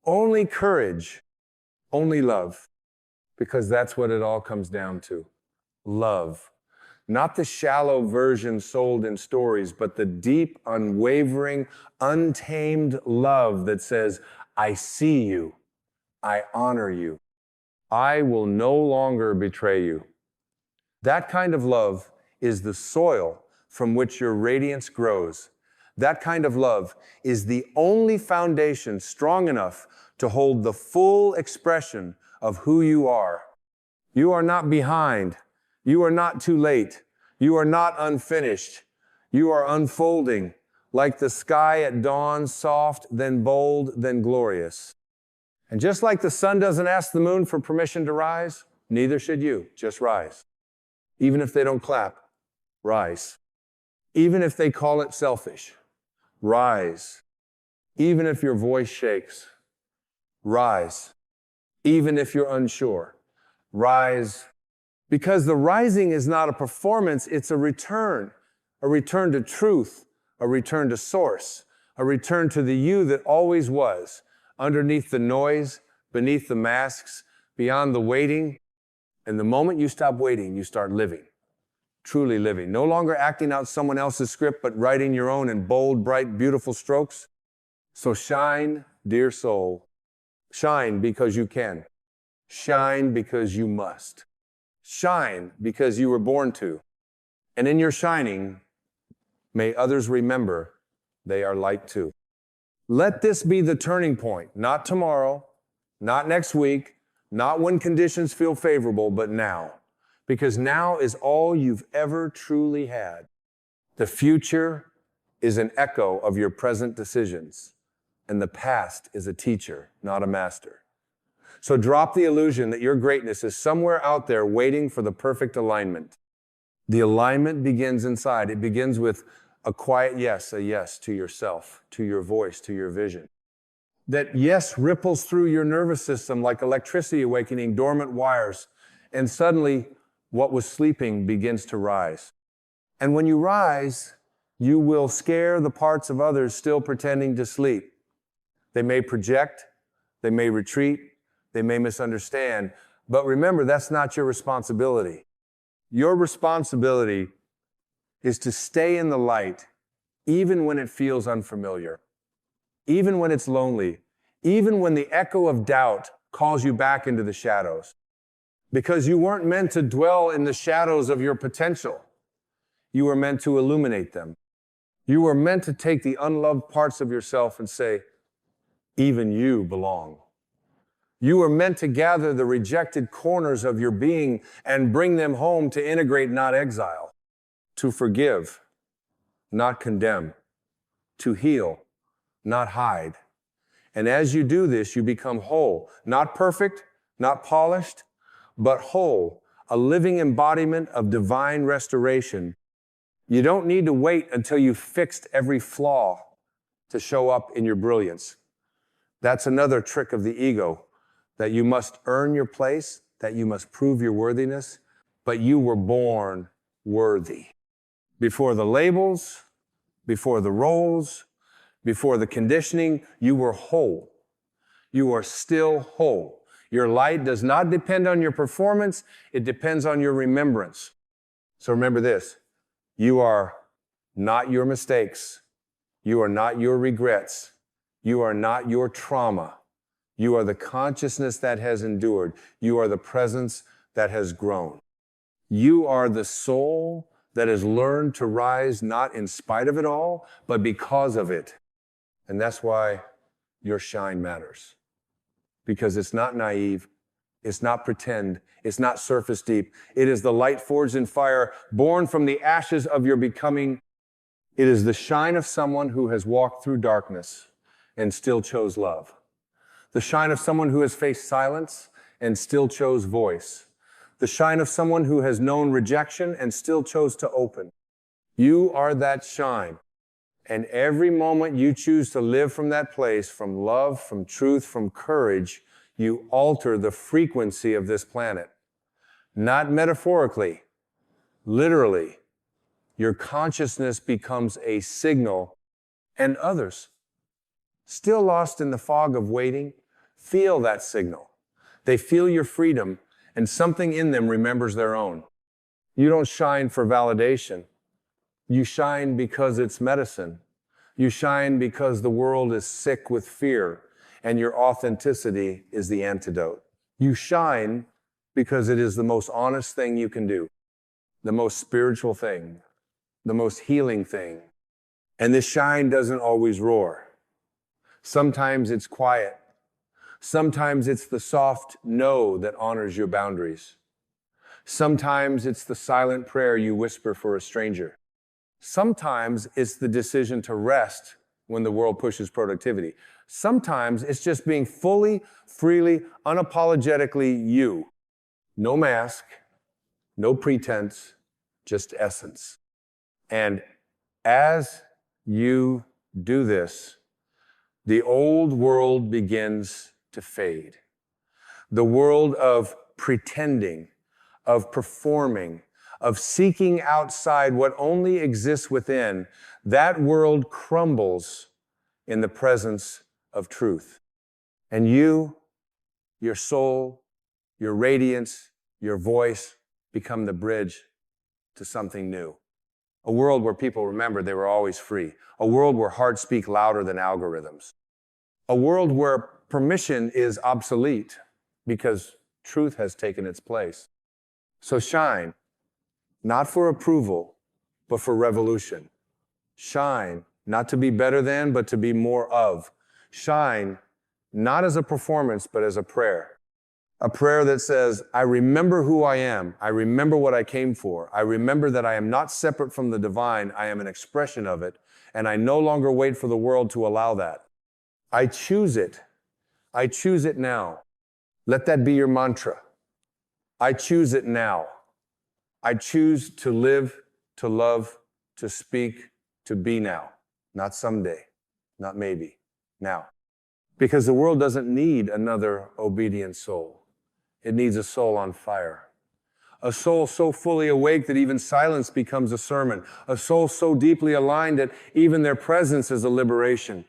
Speaker 3: only courage, only love. Because that's what it all comes down to. Love. Not the shallow version sold in stories, but the deep, unwavering, untamed love that says, I see you, I honor you, I will no longer betray you. That kind of love is the soil from which your radiance grows. That kind of love is the only foundation strong enough to hold the full expression of who you are. You are not behind. You are not too late. You are not unfinished. You are unfolding like the sky at dawn, soft, then bold, then glorious. And just like the sun doesn't ask the moon for permission to rise, neither should you. Just rise. Even if they don't clap, rise. Even if they call it selfish, rise. Even if your voice shakes, rise. Even if you're unsure, rise. Because the rising is not a performance, it's a return to truth, a return to source, a return to the you that always was, underneath the noise, beneath the masks, beyond the waiting. And the moment you stop waiting, you start living, truly living. No longer acting out someone else's script, but writing your own in bold, bright, beautiful strokes. So shine, dear soul. Shine because you can. Shine because you must. Shine because you were born to. And in your shining, may others remember they are light too. Let this be the turning point, not tomorrow, not next week, not when conditions feel favorable, but now. Because now is all you've ever truly had. The future is an echo of your present decisions, and the past is a teacher, not a master. So drop the illusion that your greatness is somewhere out there waiting for the perfect alignment. The alignment begins inside. It begins with a quiet yes, a yes to yourself, to your voice, to your vision. That yes ripples through your nervous system like electricity awakening dormant wires, and suddenly what was sleeping begins to rise. And when you rise, you will scare the parts of others still pretending to sleep. They may project, they may retreat, they may misunderstand, but remember, that's not your responsibility. Your responsibility is to stay in the light, even when it feels unfamiliar, even when it's lonely, even when the echo of doubt calls you back into the shadows. Because you weren't meant to dwell in the shadows of your potential. You were meant to illuminate them. You were meant to take the unloved parts of yourself and say, even you belong. You were meant to gather the rejected corners of your being and bring them home to integrate, not exile, to forgive, not condemn, to heal, not hide. And as you do this, you become whole, not perfect, not polished, but whole, a living embodiment of divine restoration. You don't need to wait until you've fixed every flaw to show up in your brilliance. That's another trick of the ego, that you must earn your place, that you must prove your worthiness, but you were born worthy. Before the labels, before the roles, before the conditioning, you were whole. You are still whole. Your light does not depend on your performance, it depends on your remembrance. So remember this, you are not your mistakes. You are not your regrets. You are not your trauma. You are the consciousness that has endured. You are the presence that has grown. You are the soul that has learned to rise not in spite of it all, but because of it. And that's why your shine matters. Because it's not naive, It's not pretend. It's not surface deep. It is the light forged in fire, born from the ashes of your becoming. It is the shine of someone who has walked through darkness and still chose love. The shine of someone who has faced silence and still chose voice. The shine of someone who has known rejection and still chose to open. You are that shine. And every moment you choose to live from that place, from love, from truth, from courage, you alter the frequency of this planet. Not metaphorically, literally. Your consciousness becomes a signal, and others, still lost in the fog of waiting, feel that signal. They feel your freedom, and something in them remembers their own. You don't shine for validation. You shine because it's medicine. You shine because the world is sick with fear, and your authenticity is the antidote. You shine because it is the most honest thing you can do, the most spiritual thing, the most healing thing. And this shine doesn't always roar. Sometimes it's quiet. Sometimes it's the soft no that honors your boundaries. Sometimes it's the silent prayer you whisper for a stranger. Sometimes it's the decision to rest when the world pushes productivity. Sometimes it's just being fully, freely, unapologetically you. No mask, no pretense, just essence. And as you do this, the old world begins to fade. The world of pretending, of performing, of seeking outside what only exists within, that world crumbles in the presence of truth. And you, your soul, your radiance, your voice become the bridge to something new. A world where people remember they were always free. A world where hearts speak louder than algorithms. A world where permission is obsolete because truth has taken its place. So shine, not for approval, but for revolution. Shine, not to be better than, but to be more of. Shine, not as a performance, but as a prayer. A prayer that says, I remember who I am. I remember what I came for. I remember that I am not separate from the divine. I am an expression of it. And I no longer wait for the world to allow that. I choose it. I choose it now. Let that be your mantra. I choose it now. I choose to live, to love, to speak, to be now. Not someday, not maybe, now. Because the world doesn't need another obedient soul. It needs a soul on fire. A soul so fully awake that even silence becomes a sermon. A soul so deeply aligned that even their presence is a liberation.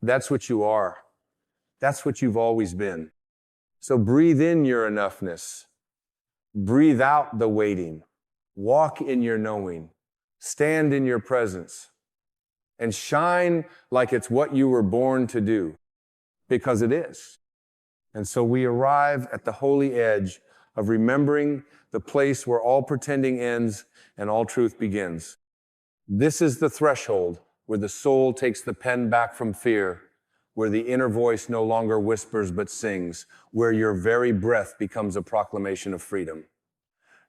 Speaker 3: That's what you are. That's what you've always been. So breathe in your enoughness. Breathe out the waiting. Walk in your knowing. Stand in your presence. And shine like it's what you were born to do. Because it is. And so we arrive at the holy edge of remembering the place where all pretending ends and all truth begins. This is the threshold where the soul takes the pen back from fear, where the inner voice no longer whispers but sings, where your very breath becomes a proclamation of freedom.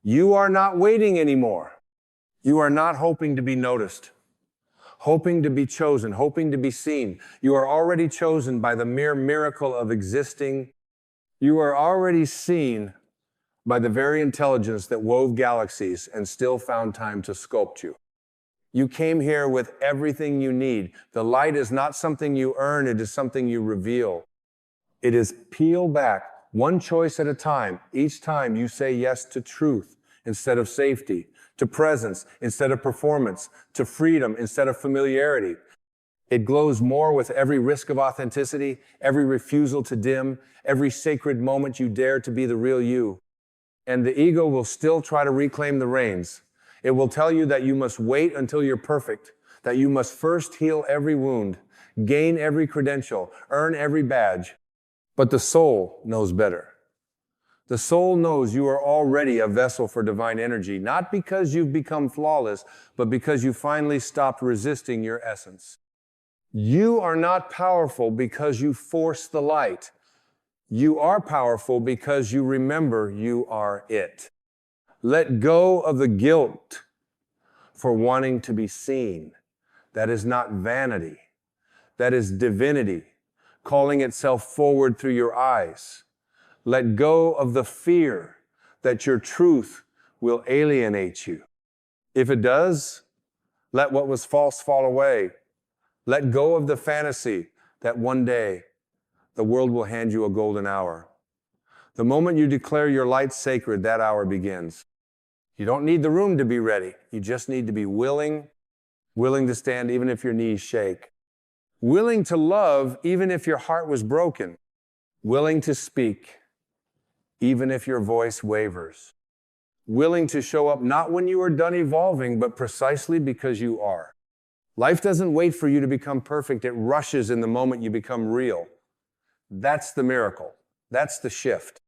Speaker 3: You are not waiting anymore. You are not hoping to be noticed, hoping to be chosen, hoping to be seen. You are already chosen by the mere miracle of existing. You are already seen by the very intelligence that wove galaxies and still found time to sculpt you. You came here with everything you need. The light is not something you earn, it is something you reveal. It is peel back, one choice at a time. Each time you say yes to truth instead of safety, to presence instead of performance, to freedom instead of familiarity. It glows more with every risk of authenticity, every refusal to dim, every sacred moment you dare to be the real you. And the ego will still try to reclaim the reins. It will tell you that you must wait until you're perfect, that you must first heal every wound, gain every credential, earn every badge. But the soul knows better. The soul knows you are already a vessel for divine energy, not because you've become flawless, but because you finally stopped resisting your essence. You are not powerful because you force the light. You are powerful because you remember you are it. Let go of the guilt for wanting to be seen. That is not vanity. That is divinity, calling itself forward through your eyes. Let go of the fear that your truth will alienate you. If it does, let what was false fall away. Let go of the fantasy that one day the world will hand you a golden hour. The moment you declare your light sacred, that hour begins. You don't need the room to be ready. You just need to be willing to stand even if your knees shake. Willing to love even if your heart was broken. Willing to speak even if your voice wavers. Willing to show up not when you are done evolving, but precisely because you are. Life doesn't wait for you to become perfect. It rushes in the moment you become real. That's the miracle. That's the shift.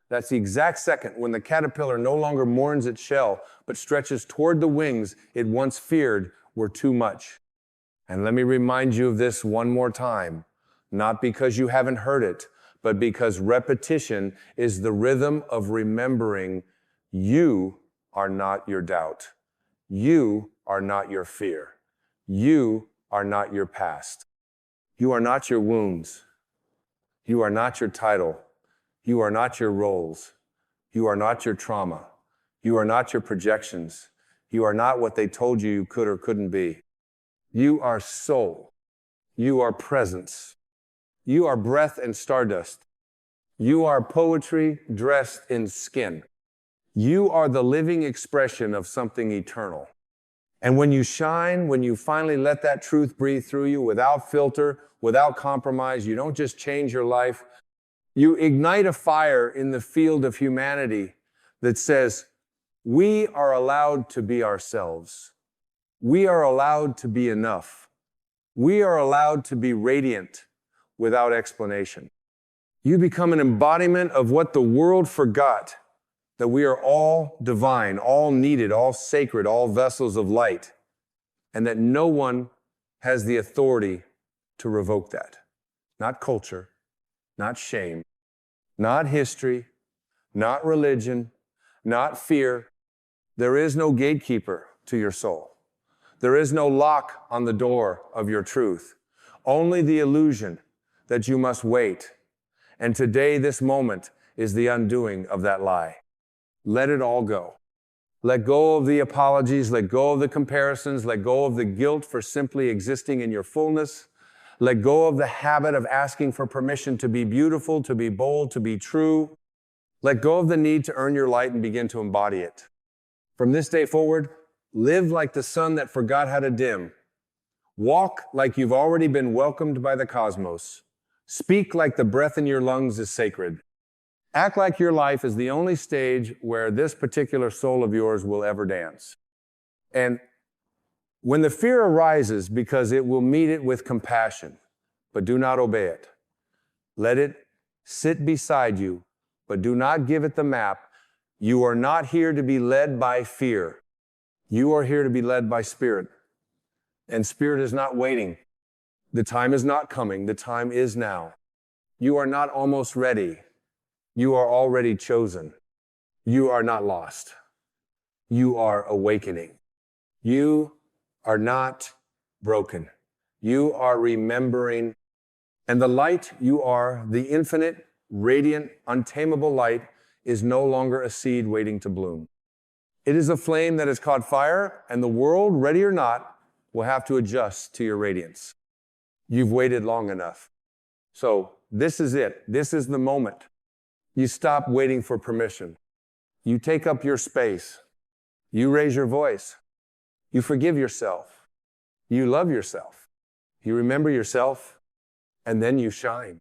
Speaker 3: That's the exact second when the caterpillar no longer mourns its shell, but stretches toward the wings it once feared were too much. And let me remind you of this one more time, not because you haven't heard it, but because repetition is the rhythm of remembering you are not your doubt. You are not your fear. You are not your past. You are not your wounds. You are not your title. You are not your roles. You are not your trauma. You are not your projections. You are not what they told you you could or couldn't be. You are soul. You are presence. You are breath and stardust. You are poetry dressed in skin. You are the living expression of something eternal. And when you shine, when you finally let that truth breathe through you without filter, without compromise, you don't just change your life, you ignite a fire in the field of humanity that says, we are allowed to be ourselves. We are allowed to be enough. We are allowed to be radiant without explanation. You become an embodiment of what the world forgot, that we are all divine, all needed, all sacred, all vessels of light, and that no one has the authority to revoke that. Not culture, not shame, not history, not religion, not fear. There is no gatekeeper to your soul. There is no lock on the door of your truth. Only the illusion that you must wait. And today, this moment, is the undoing of that lie. Let it all go. Let go of the apologies, let go of the comparisons, let go of the guilt for simply existing in your fullness. Let go of the habit of asking for permission to be beautiful, to be bold, to be true. Let go of the need to earn your light and begin to embody it. From this day forward, live like the sun that forgot how to dim. Walk like you've already been welcomed by the cosmos. Speak like the breath in your lungs is sacred. Act like your life is the only stage where this particular soul of yours will ever dance. And when the fear arises, because it will meet it with compassion, but do not obey it. Let it sit beside you, but do not give it the map. You are not here to be led by fear. You are here to be led by spirit. And spirit is not waiting. The time is not coming. The time is now. You are not almost ready. You are already chosen. You are not lost. You are awakening. You are not broken. You are remembering. And the light you are, the infinite, radiant, untamable light, is no longer a seed waiting to bloom. It is a flame that has caught fire, and the world, ready or not, will have to adjust to your radiance. You've waited long enough. So this is it. This is the moment. You stop waiting for permission. You take up your space. You raise your voice. You forgive yourself. You love yourself. You remember yourself, and then you shine.